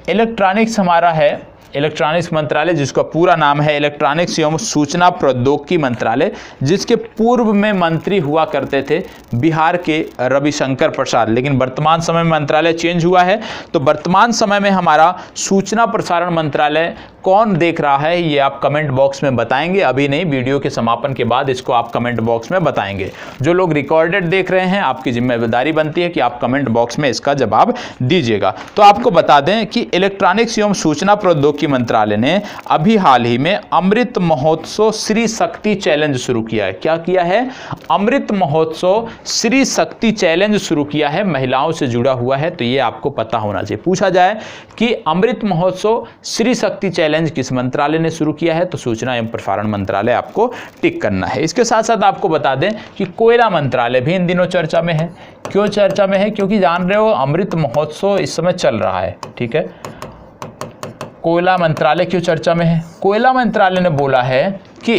इलेक्ट्रॉनिक्स हमारा है, इलेक्ट्रॉनिक्स मंत्रालय, जिसका पूरा नाम है इलेक्ट्रॉनिक्स एवं सूचना प्रौद्योगिकी मंत्रालय, जिसके पूर्व में मंत्री हुआ करते थे बिहार के रविशंकर प्रसाद, लेकिन वर्तमान समय में मंत्रालय चेंज हुआ है। तो वर्तमान समय में हमारा सूचना प्रसारण मंत्रालय कौन देख रहा है, ये आप कमेंट बॉक्स में बताएंगे, अभी नहीं, वीडियो के समापन के बाद इसको आप कमेंट बॉक्स में बताएंगे। जो लोग रिकॉर्डेड देख रहे हैं, आपकी जिम्मेदारी बनती है कि आप कमेंट बॉक्स में इसका जवाब दीजिएगा। तो आपको बता दें कि इलेक्ट्रॉनिक्स एवं सूचना प्रौद्योगिकी मंत्रालय ने अभी हाल ही में अमृत महोत्सव श्री शक्ति चैलेंज शुरू किया है। क्या किया है? अमृत महोत्सव श्री शक्ति चैलेंज शुरू किया है, महिलाओं से जुड़ा हुआ है। तो ये आपको पता होना चाहिए। पूछा जाए कि अमृत महोत्सव श्री शक्ति चैलेंज किस मंत्रालय ने शुरू किया है, तो सूचना एवं प्रसारण मंत्रालय आपको टिक करना है। इसके साथ साथ आपको बता दें कि कोयला मंत्रालय भी इन दिनों चर्चा में है। क्यों चर्चा में है? क्योंकि जान रहे हो अमृत महोत्सव इस समय चल रहा है, ठीक है। कोयला मंत्रालय क्यों चर्चा में है? कोयला मंत्रालय ने बोला है कि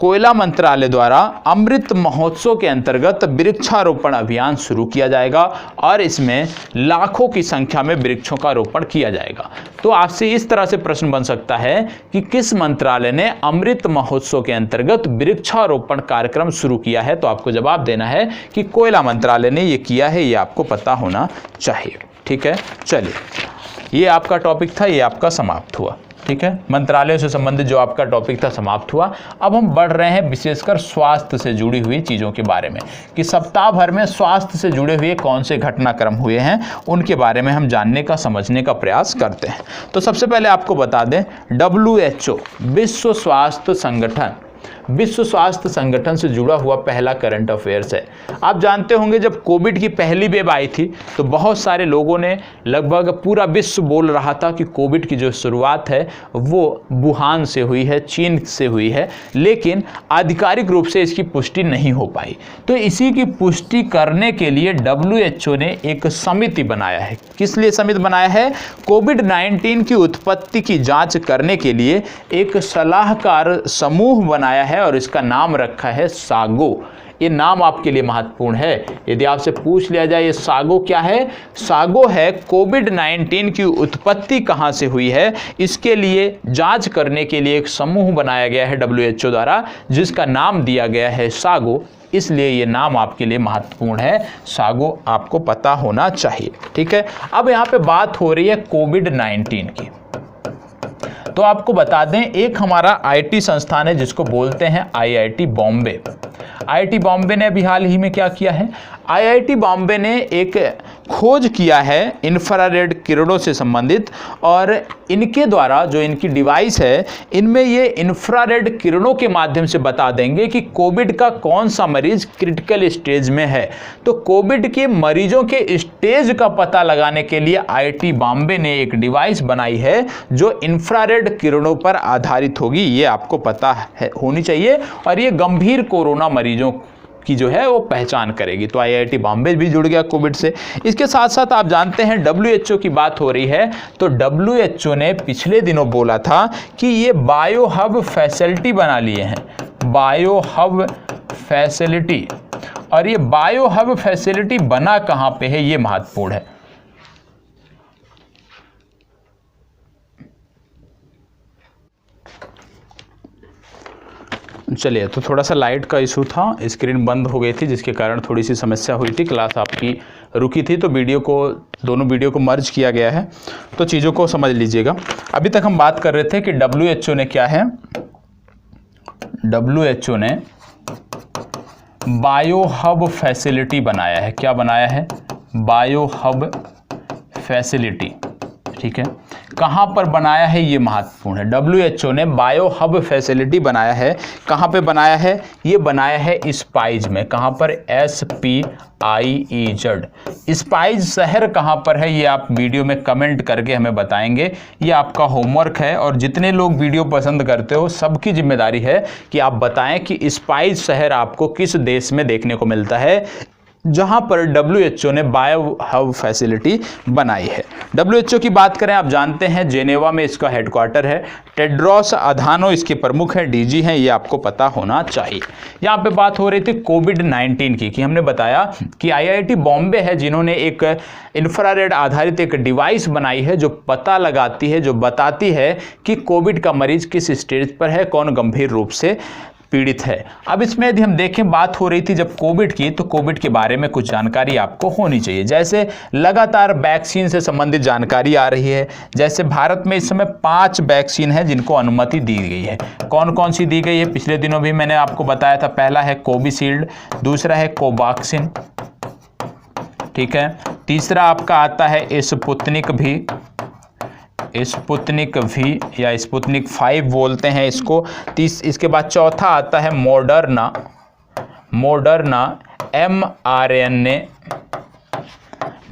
कोयला मंत्रालय द्वारा अमृत महोत्सव के अंतर्गत वृक्षारोपण अभियान शुरू किया जाएगा और इसमें लाखों की संख्या में वृक्षों का रोपण किया जाएगा। तो आपसे इस तरह से प्रश्न बन सकता है कि किस मंत्रालय ने अमृत महोत्सव के अंतर्गत वृक्षारोपण कार्यक्रम शुरू किया है, तो आपको जवाब देना है कि कोयला मंत्रालय ने ये किया है, ये आपको पता होना चाहिए, ठीक है। चलिए, ये आपका टॉपिक था, ये आपका समाप्त हुआ, ठीक है। मंत्रालयों से संबंधित जो आपका टॉपिक था समाप्त हुआ। अब हम बढ़ रहे हैं विशेषकर स्वास्थ्य से जुड़ी हुई चीज़ों के बारे में, कि सप्ताह भर में स्वास्थ्य से जुड़े हुए कौन से घटनाक्रम हुए हैं, उनके बारे में हम जानने का, समझने का प्रयास करते हैं। तो सबसे पहले आपको बता दें, WHO, विश्व स्वास्थ्य संगठन, विश्व स्वास्थ्य संगठन से जुड़ा हुआ पहला करंट अफेयर्स है। आप जानते होंगे जब कोविड की पहली वेव आई थी तो बहुत सारे लोगों ने, लगभग पूरा विश्व बोल रहा था कि कोविड की जो शुरुआत है वो वुहान से हुई है, चीन से हुई है, लेकिन आधिकारिक रूप से इसकी पुष्टि नहीं हो पाई। तो इसी की पुष्टि करने के लिए WHO ने एक समिति बनाया है। किस लिए समिति बनाया है? कोविड-19 की उत्पत्ति की जांच करने के लिए एक सलाहकार समूह बनाया है और इसका नाम रखा है सागो। ये नाम आपके लिए महत्वपूर्ण है। यदि आपसे पूछ लिया जाए ये सागो क्या है, सागो है कोविड-19 की उत्पत्ति कहां से हुई है, इसके लिए जांच करने के लिए एक समूह बनाया गया है WHO द्वारा, जिसका नाम दिया गया है सागो। इसलिए ये नाम आपके लिए महत्वपूर्ण है, सागो आपको पता होना चाहिए, ठीक है। अब यहाँ पे बात हो रही है कोविड-19 की। तो आपको बता दें, एक हमारा IT संस्थान है जिसको बोलते हैं IIT बॉम्बे। IIT बॉम्बे ने अभी हाल ही में क्या किया है? IIT बॉम्बे ने एक खोज किया है इंफ्रारेड किरणों से संबंधित, और इनके द्वारा जो इनकी डिवाइस है, इनमें ये इंफ्रारेड किरणों के माध्यम से बता देंगे कि कोविड का कौन सा मरीज क्रिटिकल स्टेज में है। तो कोविड के मरीजों के स्टेज का पता लगाने के लिए IIT बॉम्बे ने एक डिवाइस बनाई है जो इंफ्रारेड किरणों पर आधारित होगी। ये आपको पता है, होनी चाहिए, और ये गंभीर कोरोना मरीजों की जो है वो पहचान करेगी। तो IIT बॉम्बे भी जुड़ गया कोविड से। इसके साथ साथ आप जानते हैं WHO की बात हो रही है, तो WHO ने पिछले दिनों बोला था कि ये बायो हब फैसिलिटी बना लिए हैं, बायो हब फैसिलिटी। और ये बायो हब फैसिलिटी बना कहाँ पे है, ये महत्वपूर्ण है। चलिए, तो थोड़ा सा लाइट का इशू था, स्क्रीन बंद हो गई थी जिसके कारण थोड़ी सी समस्या हुई थी, क्लास आपकी रुकी थी। तो दोनों वीडियो को मर्ज किया गया है, तो चीज़ों को समझ लीजिएगा। अभी तक हम बात कर रहे थे कि WHO ने क्या है, WHO ने बायो हब फैसिलिटी बनाया है। क्या बनाया है? Bio hub facility. ठीक है, कहाँ पर बनाया है ये महत्वपूर्ण है। WHO ने बायो हब फैसिलिटी बनाया है। कहाँ पे बनाया है? ये बनाया है स्पाइस में। कहाँ पर? SPIEZ। स्पाइस शहर कहाँ पर है ये आप वीडियो में कमेंट करके हमें बताएंगे। ये आपका होमवर्क है और जितने लोग वीडियो पसंद करते हो सबकी जिम्मेदारी है कि आप बताएं कि स्पाइस शहर आपको किस देश में देखने को मिलता है जहां पर WHO ने बायो हब फैसिलिटी बनाई है। WHO की बात करें, आप जानते हैं जेनेवा में इसका हेडक्वार्टर है। टेड्रोस अधानो इसके प्रमुख हैं, DG हैं, ये आपको पता होना चाहिए। यहाँ पे बात हो रही थी कोविड-19 की, कि हमने बताया कि IIT बॉम्बे है जिन्होंने एक इंफ्रारेड आधारित एक डिवाइस बनाई है जो पता लगाती है, जो बताती है कि कोविड का मरीज किस स्टेज पर है, कौन गंभीर रूप से पीड़ित है। अब इसमें यदि हम देखें, बात हो रही थी जब कोविड की, तो कोविड के बारे में कुछ जानकारी आपको होनी चाहिए। जैसे लगातार वैक्सीन से संबंधित जानकारी आ रही है। जैसे भारत में इस समय 5 वैक्सीन है जिनको अनुमति दी गई है। कौन कौन सी दी गई है? पिछले दिनों भी मैंने आपको बताया था। पहला है कोविशील्ड, दूसरा है कोवैक्सीन, ठीक है, तीसरा आपका आता है स्पुतनिक भी, स्पुतनिक वी या स्पुतनिक 5 बोलते हैं इसको। इसके बाद चौथा आता है Moderna mRNA,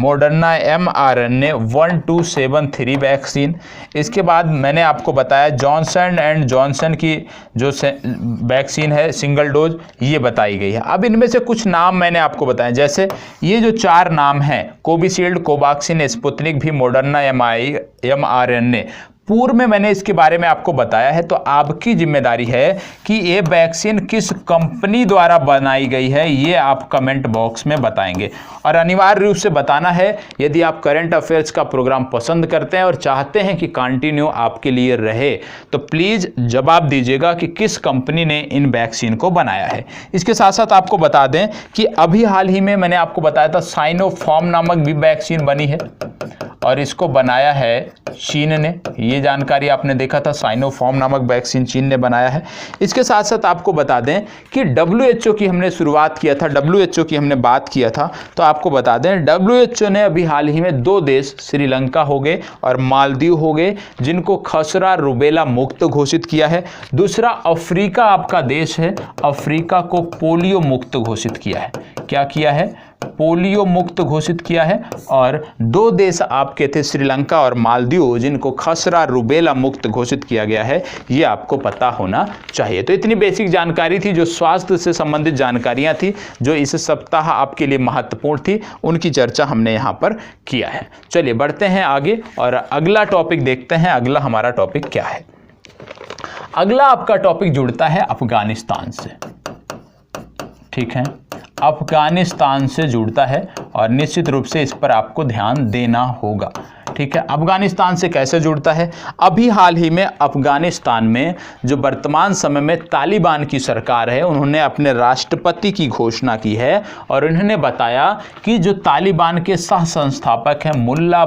Moderna mRNA 1273 vaccine. इसके बाद मैंने आपको बताया जॉनसन एंड जॉनसन की जो वैक्सीन है सिंगल डोज, ये बताई गई है। अब इनमें से कुछ नाम मैंने आपको बताए, जैसे ये जो 4 नाम हैं, कोविशील्ड, कोवैक्सीन, स्पुतनिक भी, मॉडर्ना mRNA, पूर्व में मैंने इसके बारे में आपको बताया है। तो आपकी जिम्मेदारी है कि ये वैक्सीन किस कंपनी द्वारा बनाई गई है, ये आप कमेंट बॉक्स में बताएंगे। और अनिवार्य रूप से बताना है, यदि आप करंट अफेयर्स का प्रोग्राम पसंद करते हैं और चाहते हैं कि कंटिन्यू आपके लिए रहे, तो प्लीज़ जवाब दीजिएगा कि किस कंपनी ने इन वैक्सीन को बनाया है। इसके साथ साथ आपको बता दें कि अभी हाल ही में मैंने आपको बताया था साइनोफार्म नामक भी वैक्सीन बनी है और इसको बनाया है चीन ने। ये जानकारी आपने देखा था, साइनोफार्म नामक वैक्सीन चीन ने बनाया है। इसके साथ साथ आपको बता दें कि WHO की हमने शुरुआत किया था, WHO की हमने बात किया था, तो आपको बता दें WHO ने अभी हाल ही में 2 देश, श्रीलंका हो गए और मालदीव हो गए, जिनको खसरा रुबेला मुक्त घोषित किया है। दूसरा अफ्रीका आपका देश है, अफ्रीका को पोलियो मुक्त घोषित किया है। क्या किया है? पोलियो मुक्त घोषित किया है। और 2 देश आपके थे श्रीलंका और मालदीव, जिनको खसरा रुबेला मुक्त घोषित किया गया है। ये आपको पता होना चाहिए। तो इतनी बेसिक जानकारी थी, जो स्वास्थ्य से संबंधित जानकारियां थी, जो इस सप्ताह आपके लिए महत्वपूर्ण थी, उनकी चर्चा हमने यहाँ पर किया है। चलिए बढ़ते हैं आगे और अगला टॉपिक देखते हैं। अगला हमारा टॉपिक क्या है? अगला आपका टॉपिक जुड़ता है अफगानिस्तान से। ठीक है, अफगानिस्तान से जुड़ता है और निश्चित रूप से इस पर आपको ध्यान देना होगा। ठीक है, अफगानिस्तान से कैसे जुड़ता है? अभी हाल ही में अफगानिस्तान में जो वर्तमान समय में तालिबान की सरकार है, उन्होंने अपने राष्ट्रपति की घोषणा की है और उन्होंने बताया कि जो तालिबान के सह संस्थापक हैं मुल्ला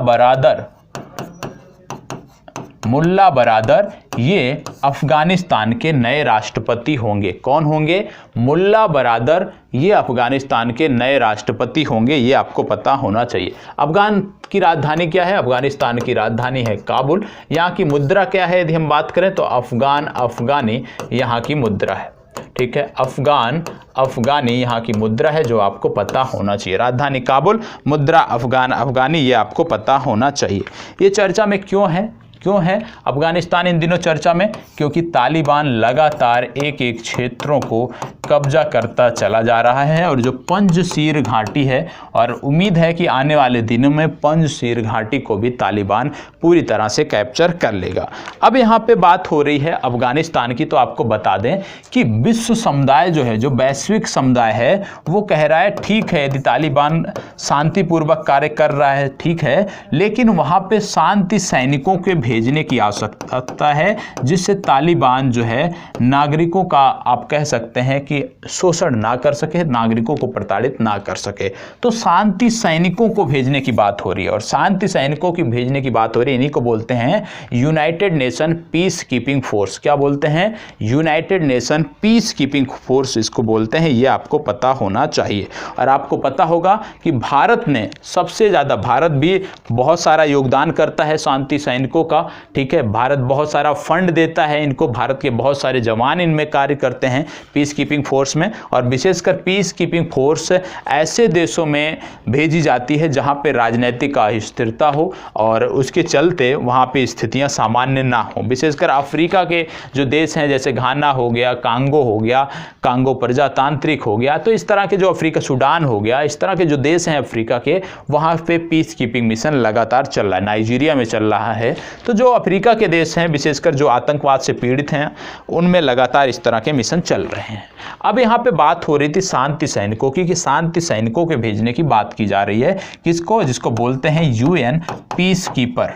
बरादर, ये अफगानिस्तान के नए राष्ट्रपति होंगे। कौन होंगे? मुल्ला बरादर, ये अफगानिस्तान के नए राष्ट्रपति होंगे। ये आपको पता होना चाहिए। अफगान की राजधानी क्या है? अफगानिस्तान की राजधानी है काबुल। यहाँ की मुद्रा क्या है यदि हम बात करें तो अफगानी यहाँ की मुद्रा है। ठीक है, अफगानी यहाँ की मुद्रा है, जो आपको पता होना चाहिए। राजधानी काबुल, मुद्रा अफगानी, ये आपको पता होना चाहिए। ये चर्चा में क्यों है अफगानिस्तान इन दिनों चर्चा में? क्योंकि तालिबान लगातार एक क्षेत्रों को कब्जा करता चला जा रहा है और जो पंजशीर घाटी है, और उम्मीद है कि आने वाले दिनों में पंजशीर घाटी को भी तालिबान पूरी तरह से कैप्चर कर लेगा। अब यहाँ पे बात हो रही है अफगानिस्तान की, तो आपको बता दें कि विश्व समुदाय जो है, जो वैश्विक समुदाय है, वो कह रहा है ठीक है, यदि तालिबान शांतिपूर्वक कार्य कर रहा है ठीक है, लेकिन वहाँ पे शांति सैनिकों के भेजने की आवश्यकता है, जिससे तालिबान जो है नागरिकों का, आप कह सकते हैं कि कि शोषण ना कर सके, नागरिकों को प्रताड़ित ना कर सके। तो शांति सैनिकों को भेजने की बात हो रही है, और शांति सैनिकों की भेजने की बात हो रही है, इन्हीं को बोलते हैं United Nation peace keeping force. क्या बोलते हैं? United Nation peace keeping force इसको बोलते हैं। ये आपको पता होना चाहिए। और आपको पता होगा कि भारत ने सबसे ज़्यादा, भारत भी बहुत सारा योगदान करता है शांति सैनिकों का, ठीक है। भारत बहुत सारा फंड देता है इनको, भारत के बहुत सारे जवान इनमें कार्य करते हैं पीस कीपिंग फोर्स में। और विशेषकर पीस कीपिंग फोर्स ऐसे देशों में भेजी जाती है जहां पे राजनीतिक अस्थिरता हो और उसके चलते वहां पे स्थितियां सामान्य ना हो। विशेषकर अफ्रीका के जो देश हैं, जैसे घाना हो गया, कांगो हो गया, कांगो प्रजातांत्रिक हो गया, तो इस तरह के जो अफ्रीका, सूडान हो गया, इस तरह के जो देश हैं अफ्रीका के, वहां पे पीस कीपिंग मिशन लगातार चल रहा है। नाइजीरिया में चल रहा है। तो जो अफ्रीका के देश हैं, विशेषकर जो आतंकवाद से पीड़ित हैं, उनमें लगातार इस तरह के मिशन चल रहे हैं। अब यहाँ पे बात हो रही थी शांति सैनिकों की, कि शांति सैनिकों के भेजने की बात की जा रही है। किसको? जिसको बोलते हैं यूएन पीस कीपर,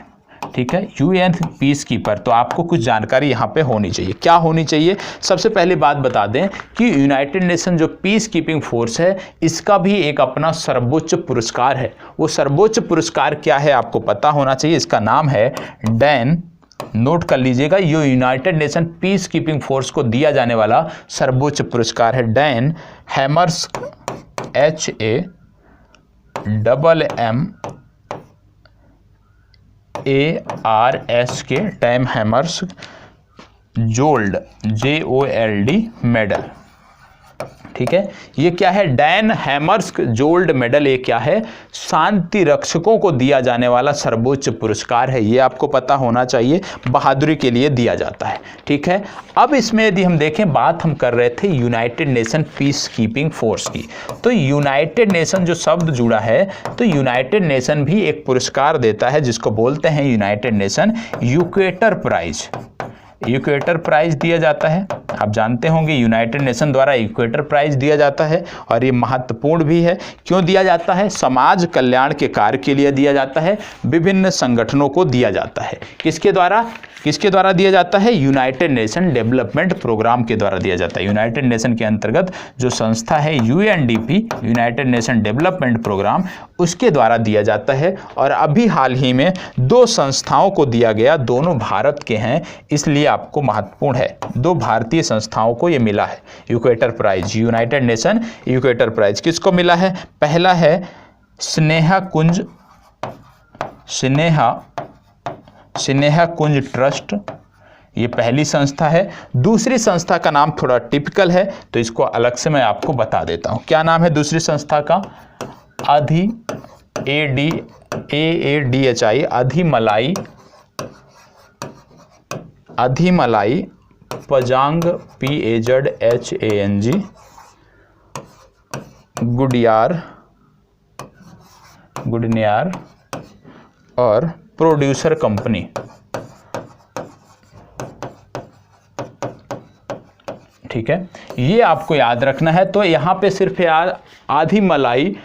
ठीक है, यूएन पीस कीपर। तो आपको कुछ जानकारी यहाँ पे होनी चाहिए। क्या होनी चाहिए? सबसे पहले बात बता दें कि यूनाइटेड नेशन जो पीस कीपिंग फोर्स है, इसका भी एक अपना सर्वोच्च पुरस्कार है। वो सर्वोच्च पुरस्कार क्या है आपको पता होना चाहिए। इसका नाम है डैन, नोट कर लीजिएगा, ये United Nation peace keeping force को दिया जाने वाला सर्वोच्च पुरस्कार है डैन हैमर्सक, HAMMARS के डैन हैमर्सक जोल्ड, JOLD मेडल, ठीक है। ये क्या है? Dan Hammarskjold medal. ये क्या है? शांति रक्षकों को दिया जाने वाला सर्वोच्च पुरस्कार है। ये आपको पता होना चाहिए, बहादुरी के लिए दिया जाता है, ठीक है। अब इसमें यदि हम देखें, बात हम कर रहे थे United Nation peace keeping force की, तो यूनाइटेड नेशन जो शब्द जुड़ा है, तो यूनाइटेड नेशन भी एक पुरस्कार देता है जिसको बोलते हैं United Nation equator prize. Equator prize दिया जाता है। आप जानते होंगे यूनाइटेड नेशन द्वारा इक्वेटर प्राइज दिया जाता है, और ये महत्वपूर्ण भी है। क्यों दिया जाता है? समाज कल्याण के कार्य के लिए दिया जाता है, विभिन्न संगठनों को दिया जाता है। किसके द्वारा? किसके द्वारा दिया जाता है? यूनाइटेड नेशन डेवलपमेंट प्रोग्राम के द्वारा दिया जाता है। यूनाइटेड नेशन के अंतर्गत जो संस्था है UNDP, United Nation development programme, उसके द्वारा दिया जाता है। और अभी हाल ही में 2 संस्थाओं को दिया गया, दोनों भारत के हैं, इसलिए आपको महत्वपूर्ण है। 2 भारतीय संस्थाओं को ये मिला है equator prize, United Nation equator prize. किसको मिला है? पहला है स्नेहा कुंज ट्रस्ट, ये पहली संस्था है। दूसरी संस्था का नाम थोड़ा टिपिकल है, तो इसको अलग से मैं आपको बता देता हूं। क्या नाम है दूसरी संस्था का? AADHI, अधिमलाई पजांग, PAZHANG, गुडनियार और प्रोड्यूसर कंपनी, ठीक है। ये आपको याद रखना है। तो यहाँ पे सिर्फ यार आधिमलाई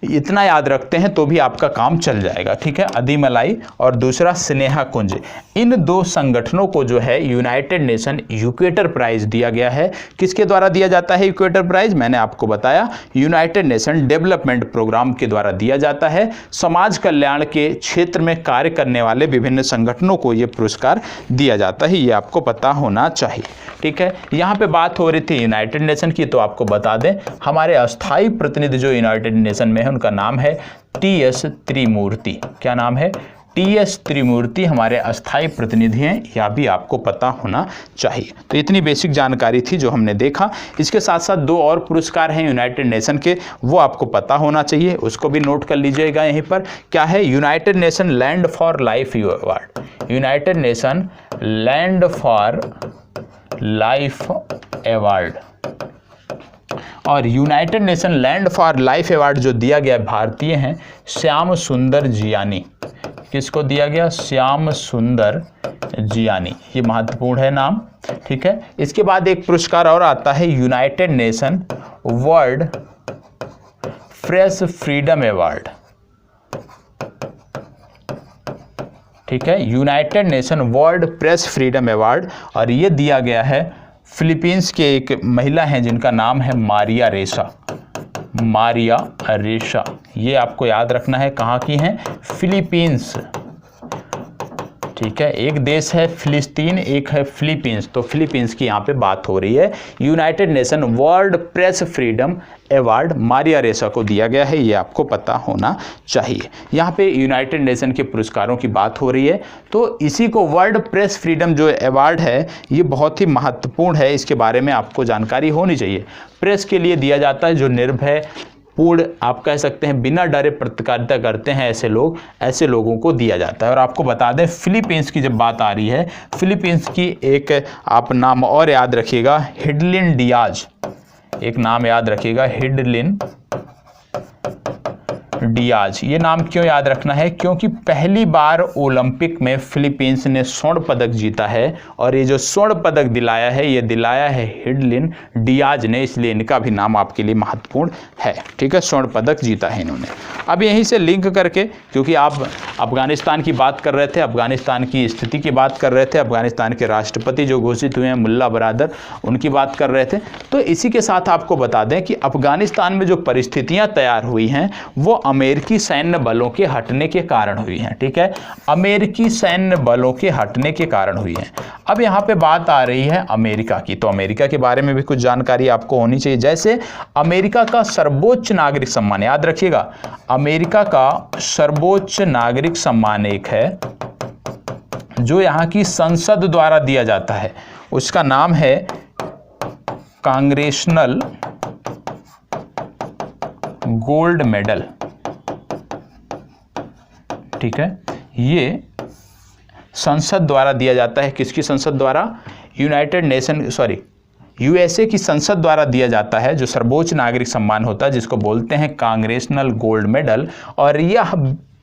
इतना याद रखते हैं तो भी आपका काम चल जाएगा, ठीक है। अधिमलाई और दूसरा स्नेहा कुंज, इन 2 संगठनों को जो है यूनाइटेड नेशन इक्वेटर प्राइज दिया गया है। किसके द्वारा दिया जाता है इक्वेटर प्राइज? मैंने आपको बताया, यूनाइटेड नेशन डेवलपमेंट प्रोग्राम के द्वारा दिया जाता है। समाज कल्याण के क्षेत्र में कार्य करने वाले विभिन्न संगठनों को ये पुरस्कार दिया जाता है। ये आपको पता होना चाहिए, ठीक है। यहाँ पे बात हो रही थी यूनाइटेड नेशन की, तो आपको बता दें हमारे अस्थायी प्रतिनिधि जो यूनाइटेड नेशन में है, उनका नाम है TS त्रिमूर्ति। क्या नाम है? TS त्रिमूर्ति हमारे अस्थायी प्रतिनिधि हैं। यह भी आपको पता होना चाहिए। तो इतनी बेसिक जानकारी थी जो हमने देखा। इसके साथ साथ 2 और पुरस्कार हैं यूनाइटेड नेशन के, वो आपको पता होना चाहिए, उसको भी नोट कर लीजिएगा यहीं पर। क्या है? United Nation land for life award, United Nation land for life award, और United Nation land for life award जो दिया गया भारतीय हैं श्याम सुंदर जियानी। किसको दिया गया? श्याम सुंदर जियानी। ये महत्वपूर्ण है नाम, ठीक है। इसके बाद एक पुरस्कार और आता है United nation world press freedom award, ठीक है। United nation world press freedom award, और ये दिया गया है फिलीपींस के एक महिला हैं जिनका नाम है मारिया रेसा। मारिया रेसा, ये आपको याद रखना है, कहाँ की हैं? फिलीपींस। ठीक है, एक देश है फिलिस्तीन, एक है फिलीपींस, तो फिलीपींस की यहाँ पे बात हो रही है। United nation world press freedom award Maria रेसा को दिया गया है, ये आपको पता होना चाहिए। यहाँ पे यूनाइटेड नेशन के पुरस्कारों की बात हो रही है, तो इसी को वर्ल्ड प्रेस फ्रीडम जो अवार्ड है ये बहुत ही महत्वपूर्ण है, इसके बारे में आपको जानकारी होनी चाहिए। प्रेस के लिए दिया जाता है जो निर्भय पूर्ण, आप कह सकते हैं बिना डरे पत्रकारिता करते हैं, ऐसे लोगों को दिया जाता है। और आपको बता दें, फिलीपींस की जब बात आ रही है, फिलीपींस की एक आप नाम और याद रखिएगा, हिडलिन डियाज। एक नाम याद रखिएगा, हिडलिन डियाज। ये नाम क्यों याद रखना है? क्योंकि पहली बार ओलंपिक में फिलीपींस ने स्वर्ण पदक जीता है, और ये जो स्वर्ण पदक दिलाया है ये दिलाया है हिडलिन डियाज ने, इसलिए इनका भी नाम आपके लिए महत्वपूर्ण है। ठीक है, स्वर्ण पदक जीता है इन्होंने। अब यहीं से लिंक करके, क्योंकि आप अफगानिस्तान की बात कर रहे थे, अफगानिस्तान की स्थिति की बात कर रहे थे, अफगानिस्तान के राष्ट्रपति जो घोषित हुए हैं मुल्ला बरादर, उनकी बात कर रहे थे, तो इसी के साथ आपको बता दें कि अफगानिस्तान में जो परिस्थितियां तैयार हुई हैं वो अमेरिकी सैन्य बलों के हटने के कारण हुई हैं। ठीक है, अमेरिकी सैन्य बलों के हटने के कारण हुई हैं। अब यहाँ पे बात आ रही है अमेरिका की, तो अमेरिका के बारे में भी कुछ जानकारी आपको होनी चाहिए। जैसे अमेरिका का सर्वोच्च नागरिक सम्मान, याद रखिएगा, अमेरिका का सर्वोच्च नागरिक सम्मान एक है जो यहाँ की संसद द्वारा दिया जाता है, उसका नाम है कांग्रेशनल गोल्ड मेडल। ठीक है, ये संसद द्वारा दिया जाता है। किसकी संसद द्वारा? यूएसए की संसद द्वारा दिया जाता है, जो सर्वोच्च नागरिक सम्मान होता है, जिसको बोलते हैं कांग्रेशनल गोल्ड मेडल। और यह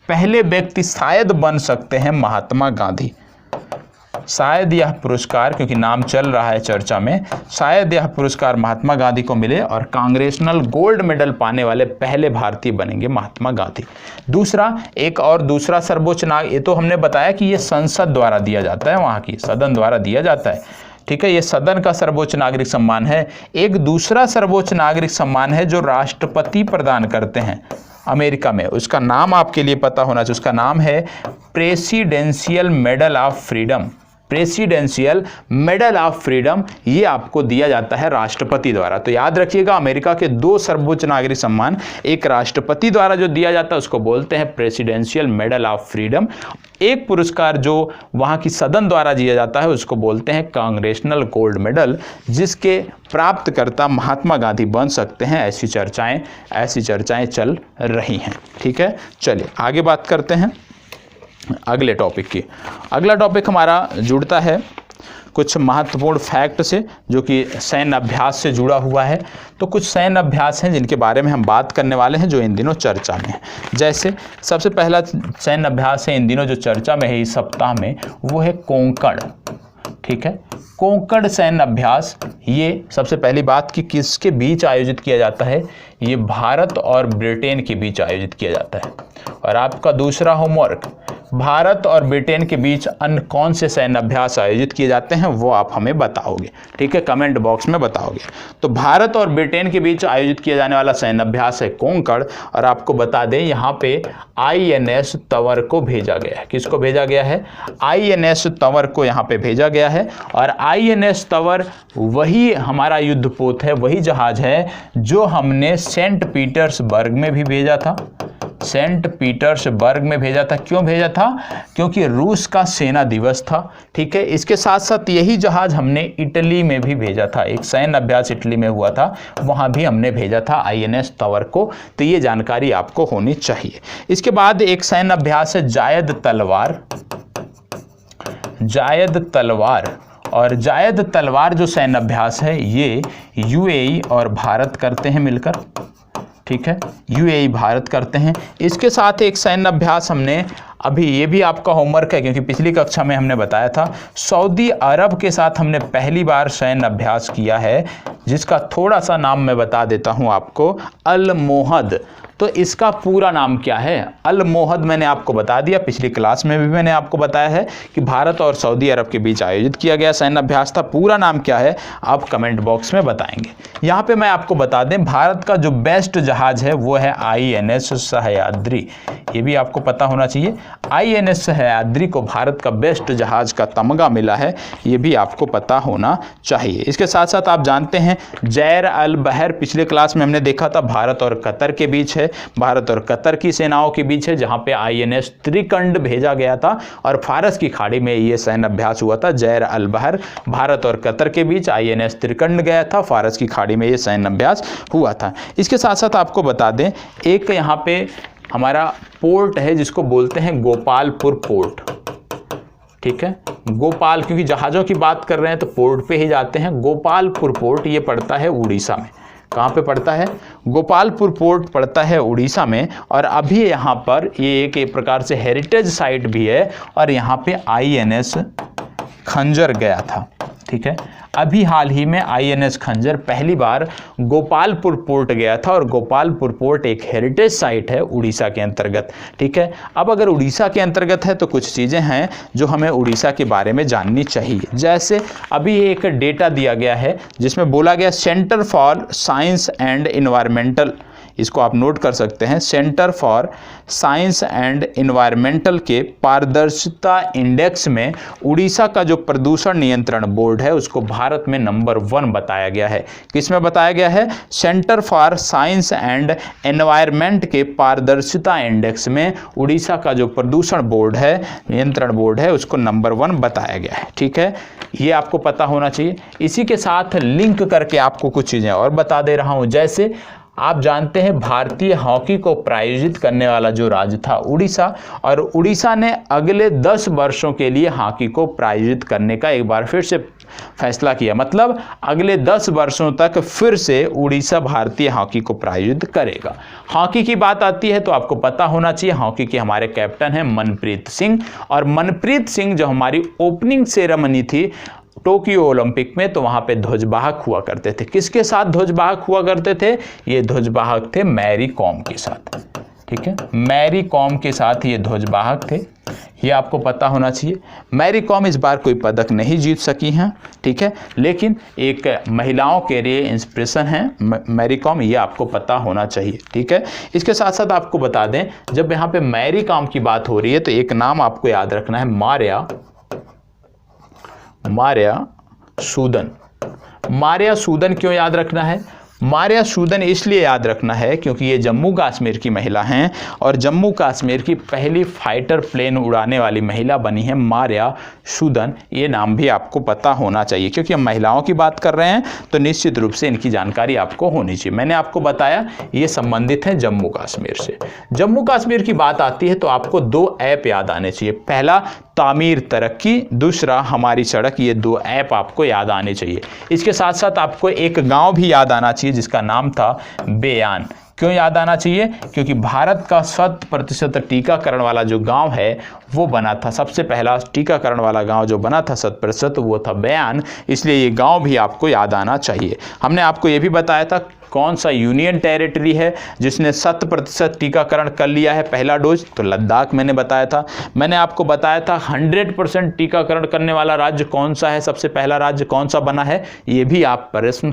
पहले व्यक्ति शायद बन सकते हैं महात्मा गांधी। शायद यह पुरस्कार, क्योंकि नाम चल रहा है चर्चा में, शायद यह पुरस्कार महात्मा गांधी को मिले और कांग्रेशनल गोल्ड मेडल पाने वाले पहले भारतीय बनेंगे महात्मा गांधी। दूसरा सर्वोच्च नागरिक, ये तो हमने बताया कि ये संसद द्वारा दिया जाता है, वहाँ की सदन द्वारा दिया जाता है। ठीक है, ये सदन का सर्वोच्च नागरिक सम्मान है। एक दूसरा सर्वोच्च नागरिक सम्मान है जो राष्ट्रपति प्रदान करते हैं अमेरिका में, उसका नाम आपके लिए पता होना चाहिए। उसका नाम है presidential medal of freedom. Presidential medal of freedom, ये आपको दिया जाता है राष्ट्रपति द्वारा। तो याद रखिएगा, अमेरिका के दो सर्वोच्च नागरिक सम्मान, एक राष्ट्रपति द्वारा जो दिया जाता है उसको बोलते हैं प्रेसिडेंशियल मेडल ऑफ फ्रीडम, एक पुरस्कार जो वहाँ की सदन द्वारा दिया जाता है उसको बोलते हैं कांग्रेशनल गोल्ड मेडल, जिसके प्राप्तकर्ता महात्मा गांधी बन सकते हैं। ऐसी चर्चाएं चल रही हैं। ठीक है, चलिए आगे बात करते हैं अगले टॉपिक की। अगला टॉपिक हमारा जुड़ता है कुछ महत्वपूर्ण फैक्ट से, जो कि सैन्य अभ्यास से जुड़ा हुआ है। तो कुछ सैन्य अभ्यास हैं जिनके बारे में हम बात करने वाले हैं, जो इन दिनों चर्चा में है। जैसे सबसे पहला सैन्य अभ्यास है इन दिनों जो चर्चा में है इस सप्ताह में, वो है कोंकण। ठीक है, कोंकण सैन्य अभ्यास, ये सबसे पहली बात कि किसके बीच आयोजित किया जाता है? ये भारत और ब्रिटेन के बीच आयोजित किया जाता है। और आपका दूसरा होमवर्क, भारत और ब्रिटेन के बीच अन्य कौन से सैन्य अभ्यास आयोजित किए जाते हैं वो आप हमें बताओगे। ठीक है, कमेंट बॉक्स में बताओगे। तो भारत और ब्रिटेन के बीच आयोजित किया जाने वाला सैन्य अभ्यास है कोंकण। और आपको बता दें, यहाँ पे INS तंवर को भेजा गया है। किसको भेजा गया है? INS तंवर को यहाँ पे भेजा गया है। और INS तंवर वही हमारा युद्धपोत है, वही जहाज है जो हमने सेंट पीटर्सबर्ग में भी भेजा था। सेंट पीटर्सबर्ग में भेजा था। क्यों भेजा था? क्योंकि रूस का सेना दिवस था। ठीक है, इसके साथ साथ यही जहाज हमने इटली में भी भेजा था। एक सैन्य अभ्यास इटली में हुआ था, वहां भी हमने भेजा था INS तंवर को। तो ये जानकारी आपको होनी चाहिए। इसके बाद एक सैन्य अभ्यास है जायद तलवार। जायद तलवार, और जायद तलवार जो सैन्य अभ्यास है ये UAE और भारत करते हैं मिलकर। ठीक है, UAE भारत करते हैं। इसके साथ एक सैन्य अभ्यास हमने अभी, ये भी आपका होमवर्क है क्योंकि पिछली कक्षा में हमने बताया था, सऊदी अरब के साथ हमने पहली बार सैन्य अभ्यास किया है, जिसका थोड़ा सा नाम मैं बता देता हूं आपको, अल मोहद। तो इसका पूरा नाम क्या है? अल-मोहद मैंने आपको बता दिया, पिछली क्लास में भी मैंने आपको बताया है कि भारत और सऊदी अरब के बीच आयोजित किया गया सैन्य अभ्यास था। पूरा नाम क्या है आप कमेंट बॉक्स में बताएंगे। यहाँ पे मैं आपको बता दें, भारत का जो बेस्ट जहाज है वो है INS सह्याद्री। ये भी आपको पता होना चाहिए। INS सह्याद्री को भारत का बेस्ट जहाज का तमगा मिला है, ये भी आपको पता होना चाहिए। इसके साथ साथ आप जानते हैं जैर अल बहर, पिछले क्लास में हमने देखा था भारत और कतर के बीच है, भारत और कतर की सेनाओं के बीच है, जहां पे INS त्रिकंड भेजा गया था और फारस की खाड़ी में ये सैन्य अभ्यास हुआ था। जैर अल बहर, भारत और कतर के बीच INS त्रिकंड गया था, फारस की खाड़ी में ये सैन्य अभ्यास हुआ था। इसके साथ साथ आपको बता दें, एक यहाँ पे हमारा पोर्ट है जिसको बोलते हैं गोपालपुर पोर्ट। ठीक है, गोपाल, क्योंकि जहाज़ों की बात कर रहे हैं तो पोर्ट पे ही जाते हैं। गोपालपुर पोर्ट ये पड़ता है उड़ीसा में। कहाँ पे पड़ता है? गोपालपुर पोर्ट पड़ता है उड़ीसा में। और अभी यहाँ पर ये एक प्रकार से हेरिटेज साइट भी है और यहाँ पे INS खंजर गया था। ठीक है, अभी हाल ही में INS खंजर पहली बार गोपालपुर पोर्ट गया था और गोपालपुर पोर्ट एक हेरिटेज साइट है उड़ीसा के अंतर्गत। ठीक है, अब अगर उड़ीसा के अंतर्गत है तो कुछ चीज़ें हैं जो हमें उड़ीसा के बारे में जाननी चाहिए। जैसे अभी एक डेटा दिया गया है जिसमें बोला गया centre for science and environmental, इसको आप नोट कर सकते हैं, centre for science and environmental के पारदर्शिता इंडेक्स में उड़ीसा का जो प्रदूषण नियंत्रण बोर्ड है उसको भारत में नंबर 1 बताया गया है। किसमें बताया गया है? Centre for science and environment के पारदर्शिता इंडेक्स में उड़ीसा का जो प्रदूषण बोर्ड है, नियंत्रण बोर्ड है, उसको नंबर 1 बताया गया है। ठीक है, ये आपको पता होना चाहिए। इसी के साथ लिंक करके आपको कुछ चीज़ें और बता दे रहा हूँ। जैसे आप जानते हैं भारतीय हॉकी को प्रायोजित करने वाला जो राज्य था उड़ीसा, और उड़ीसा ने अगले 10 वर्षों के लिए हॉकी को प्रायोजित करने का एक बार फिर से फैसला किया। मतलब अगले 10 वर्षों तक फिर से उड़ीसा भारतीय हॉकी को प्रायोजित करेगा। हॉकी की बात आती है तो आपको पता होना चाहिए हॉकी के हमारे कैप्टन हैं मनप्रीत सिंह, और मनप्रीत सिंह जो हमारी ओपनिंग सेरेमनी थी टोक्यो ओलंपिक में, तो वहां पे ध्वजवाहक हुआ करते थे। किसके साथ ध्वजवाहक हुआ करते थे? ये ध्वजवाहक थे मैरी कॉम के साथ। ठीक है, मैरी कॉम के साथ ये ध्वजवाहक थे, ये आपको पता होना चाहिए। मैरी कॉम इस बार कोई पदक नहीं जीत सकी हैं, ठीक है, लेकिन एक महिलाओं के लिए इंस्पिरेशन है मैरी कॉम, ये आपको पता होना चाहिए। ठीक है, इसके साथ साथ आपको बता दें, जब यहाँ पे मैरी कॉम की बात हो रही है तो एक नाम आपको याद रखना है, मारिया सूदन। मारिया सूदन क्यों याद रखना है? मारिया सूदन इसलिए याद रखना है क्योंकि ये जम्मू कश्मीर की महिला हैं और जम्मू कश्मीर की पहली फाइटर प्लेन उड़ाने वाली महिला बनी है मारिया सूदन। ये नाम भी आपको पता होना चाहिए क्योंकि हम महिलाओं की बात कर रहे हैं तो निश्चित रूप से इनकी जानकारी आपको होनी चाहिए। मैंने आपको बताया ये संबंधित है जम्मू कश्मीर से। जम्मू कश्मीर की बात आती है तो आपको 2 ऐप याद आने चाहिए। पहला तामीर तरक्की, दूसरा हमारी सड़क, ये 2 ऐप आपको याद आने चाहिए। इसके साथ साथ आपको एक गांव भी याद आना चाहिए जिसका नाम था बेयान। क्यों याद आना चाहिए? क्योंकि भारत का 100% टीकाकरण वाला जो गांव है वो बना था, सबसे पहला टीकाकरण वाला गांव जो बना था 100% वो था बेयान, इसलिए ये गांव भी आपको याद आना चाहिए। हमने आपको ये भी बताया था कौन सा यूनियन टेरिटरी है जिसने 100% टीकाकरण कर लिया है पहला डोज, तो लद्दाख मैंने बताया था। मैंने आपको बताया था 100% टीकाकरण करने वाला राज्य कौन सा है, सबसे पहला राज्य कौन सा बना है, ये भी आप प्रश्न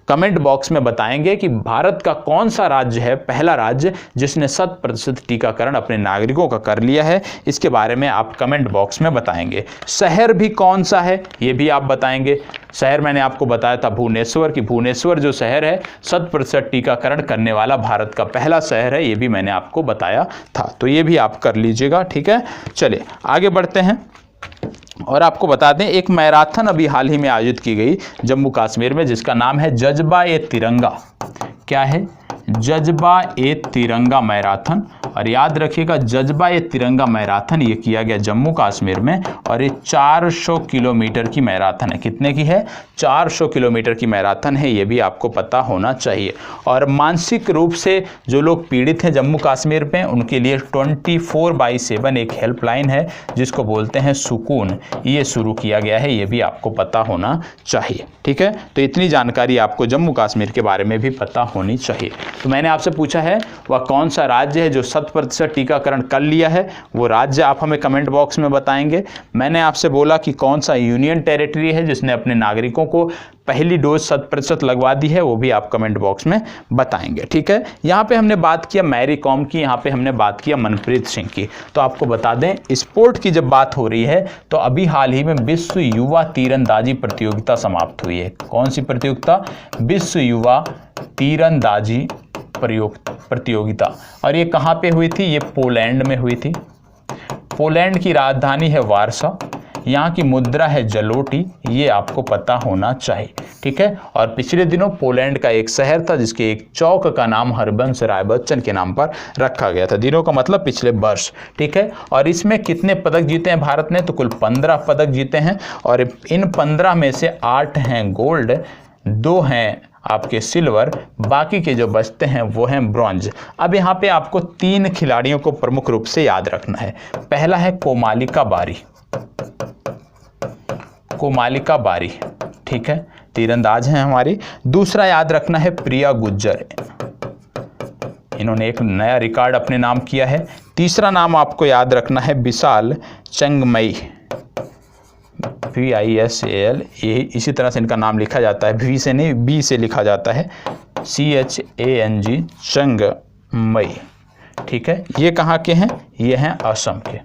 कमेंट बॉक्स में बताएंगे कि भारत का कौन सा राज्य है पहला राज्य जिसने 100% टीकाकरण अपने नागरिकों का कर लिया है, इसके बारे में आप कमेंट बॉक्स में बताएंगे। शहर भी कौन सा है ये भी आप बताएंगे। शहर मैंने आपको बताया था भुवनेश्वर, कि भुवनेश्वर जो शहर है 100% टीकाकरण करने वाला भारत का पहला शहर है, ये भी मैंने आपको बताया था, तो ये भी आप कर लीजिएगा। ठीक है, चलिए आगे बढ़ते हैं और आपको बता दें एक मैराथन अभी हाल ही में आयोजित की गई जम्मू कश्मीर में जिसका नाम है जज्बा ए तिरंगा। क्या है? जज्बा ए तिरंगा मैराथन। और याद रखिएगा जज्बा ए तिरंगा मैराथन ये किया गया जम्मू कश्मीर में और ये 400 किलोमीटर की मैराथन है। कितने की है? 400 किलोमीटर की मैराथन है, ये भी आपको पता होना चाहिए। और मानसिक रूप से जो लोग पीड़ित हैं जम्मू कश्मीर में उनके लिए 24/7 एक हेल्पलाइन है जिसको बोलते हैं सुकून, ये शुरू किया गया है, ये भी आपको पता होना चाहिए। ठीक है, तो इतनी जानकारी आपको जम्मू कश्मीर के बारे में भी पता होनी चाहिए। तो मैंने आपसे पूछा है वह कौन सा राज्य है जो 100% टीकाकरण कर लिया है, वो राज्य आप हमें कमेंट बॉक्स में बताएंगे। मैंने आपसे बोला कि कौन सा यूनियन टेरिटरी है जिसने अपने नागरिकों को पहली डोज 100% लगवा दी है, वो भी आप कमेंट बॉक्स में बताएंगे। ठीक है, यहाँ पे हमने बात किया मैरी कॉम की, यहाँ पे हमने बात किया मनप्रीत सिंह की। तो आपको बता दें, स्पोर्ट की जब बात हो रही है तो अभी हाल ही में विश्व युवा तीरंदाजी प्रतियोगिता समाप्त हुई है। कौन सी प्रतियोगिता? विश्व युवा तीरंदाजी प्रतियोगिता। और ये कहाँ पे हुई थी? ये पोलैंड में हुई थी। पोलैंड की राजधानी है वार्सा, यहाँ की मुद्रा है जलोटी, ये आपको पता होना चाहिए। ठीक है, और पिछले दिनों पोलैंड का एक शहर था जिसके एक चौक का नाम हरबंश राय बच्चन के नाम पर रखा गया था। दिनों का मतलब पिछले वर्ष। ठीक है, और इसमें कितने पदक जीते हैं भारत ने? तो कुल 15 पदक जीते हैं, और इन 15 में से 8 हैं गोल्ड, 2 हैं आपके सिल्वर, बाकी के जो बचते हैं वो हैं ब्रॉन्ज। अब यहाँ पे आपको 3 खिलाड़ियों को प्रमुख रूप से याद रखना है। पहला है कोमालिका बारी, कोमालिका बारी, ठीक है, तीरंदाज हैं हमारी। दूसरा याद रखना है प्रिया गुज्जर, इन्होंने एक नया रिकॉर्ड अपने नाम किया है। तीसरा नाम आपको याद रखना है विशाल चंगमई, VISAL, ये इसी तरह से इनका नाम लिखा जाता है, V से नहीं B से लिखा जाता है, CHANG, चंगमई। ठीक है, ये कहाँ के हैं? ये हैं असम के।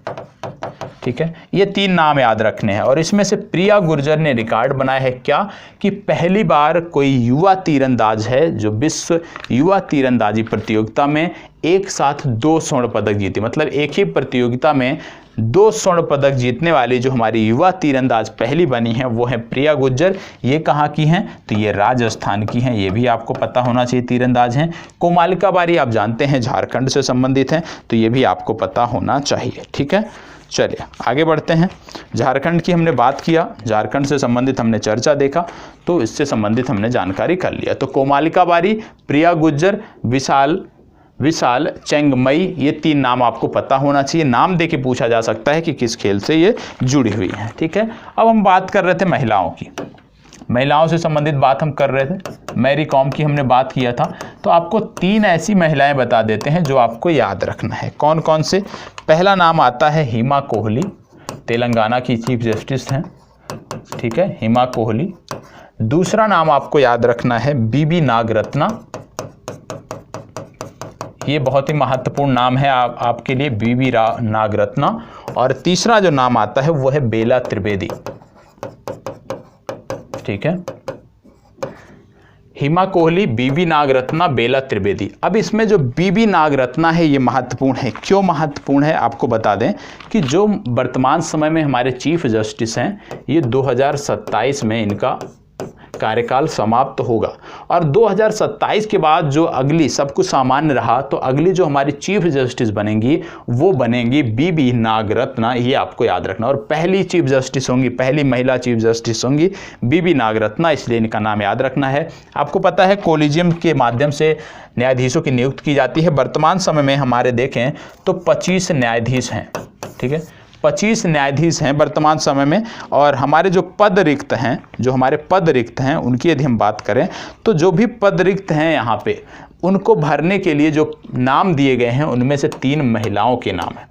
ठीक है, ये 3 नाम याद रखने हैं। और इसमें से प्रिया गुर्जर ने रिकॉर्ड बनाया है क्या कि पहली बार कोई युवा तीरंदाज है जो विश्व युवा तीरंदाजी प्रतियोगिता में एक साथ 2 स्वर्ण पदक जीती। मतलब एक ही प्रतियोगिता में 2 स्वर्ण पदक जीतने वाली जो हमारी युवा तीरंदाज पहली बनी है वो है प्रिया गुज्जर। ये कहाँ की हैं? तो ये राजस्थान की हैं, ये भी आपको पता होना चाहिए, तीरंदाज हैं। कोमालिका बारी आप जानते हैं झारखंड से संबंधित हैं, तो ये भी आपको पता होना चाहिए। ठीक है, चलिए आगे बढ़ते हैं। झारखंड की हमने बात किया, झारखंड से संबंधित हमने चर्चा देखा, तो इससे संबंधित हमने जानकारी कर लिया। तो कोमालिका बारी, प्रिया गुज्जर, विशाल चंगमई, ये 3 नाम आपको पता होना चाहिए। नाम देके पूछा जा सकता है कि किस खेल से ये जुड़ी हुई है। ठीक है, अब हम बात कर रहे थे महिलाओं की, महिलाओं से संबंधित बात हम कर रहे थे। मैरी कॉम की हमने बात किया था, तो आपको 3 ऐसी महिलाएं बता देते हैं जो आपको याद रखना है। कौन कौन से? पहला नाम आता है हिमा कोहली, तेलंगाना की चीफ जस्टिस हैं। ठीक है, हिमा कोहली। दूसरा नाम आपको याद रखना है बीबी नागरत्ना, ये बहुत ही महत्वपूर्ण नाम है आपके लिए, बीबी नागरत्ना। और तीसरा जो नाम आता है वो है बेला त्रिवेदी। ठीक है, हिमा कोहली, बीबी नागरत्ना, बेला त्रिवेदी। अब इसमें जो बीबी नागरत्ना है ये महत्वपूर्ण है। क्यों महत्वपूर्ण है? आपको बता दें कि जो वर्तमान समय में हमारे चीफ जस्टिस हैं, ये 2027 में इनका कार्यकाल समाप्त होगा। और 2027 के बाद जो अगली, सब कुछ सामान्य रहा तो अगली जो हमारी चीफ जस्टिस बनेंगी वो बनेंगी बीबी नागरत्ना, ये आपको याद रखना। और पहली चीफ जस्टिस होंगी, पहली महिला चीफ जस्टिस होंगी बीबी नागरत्ना, इसलिए इनका नाम याद रखना है। आपको पता है कोलिजियम के माध्यम से न्यायाधीशों की नियुक्ति की जाती है। वर्तमान समय में हमारे देखें तो 25 न्यायाधीश हैं। ठीक है, 25 न्यायाधीश हैं वर्तमान समय में। और हमारे जो पद रिक्त हैं, जो हमारे पद रिक्त हैं, उनकी यदि हम बात करें तो जो भी पद रिक्त हैं यहाँ पे, उनको भरने के लिए जो नाम दिए गए हैं उनमें से 3 महिलाओं के नाम हैं।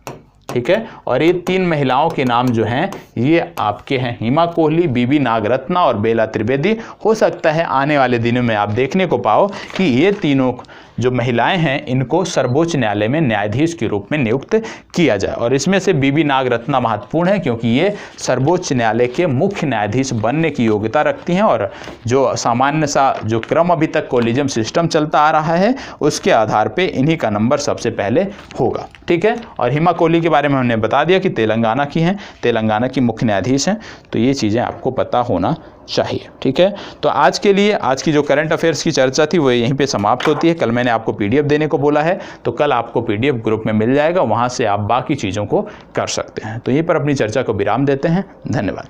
ठीक है, और ये 3 महिलाओं के नाम जो हैं ये आपके हैं, हिमा कोहली, बीबी नागरत्ना और बेला त्रिवेदी। हो सकता है आने वाले दिनों में आप देखने को पाओ कि ये तीनों जो महिलाएं हैं इनको सर्वोच्च न्यायालय में न्यायाधीश के रूप में नियुक्त किया जाए। और इसमें से बीबी नागरत्ना महत्वपूर्ण है क्योंकि ये सर्वोच्च न्यायालय के मुख्य न्यायाधीश बनने की योग्यता रखती हैं। और जो सामान्य सा जो क्रम अभी तक कोलिजियम सिस्टम चलता आ रहा है उसके आधार पे इन्हीं का नंबर सबसे पहले होगा। ठीक है, और हिमा कोहली के बारे में हमने बता दिया कि तेलंगाना की हैं, तेलंगाना की मुख्य न्यायाधीश हैं। तो ये चीज़ें आपको पता होना चाहिए। ठीक है, तो आज के लिए आज की जो करंट अफेयर्स की चर्चा थी वो यहीं पे समाप्त होती है। कल मैंने आपको PDF देने को बोला है, तो कल आपको PDF ग्रुप में मिल जाएगा, वहाँ से आप बाकी चीज़ों को कर सकते हैं। तो यहीं पर अपनी चर्चा को विराम देते हैं। धन्यवाद।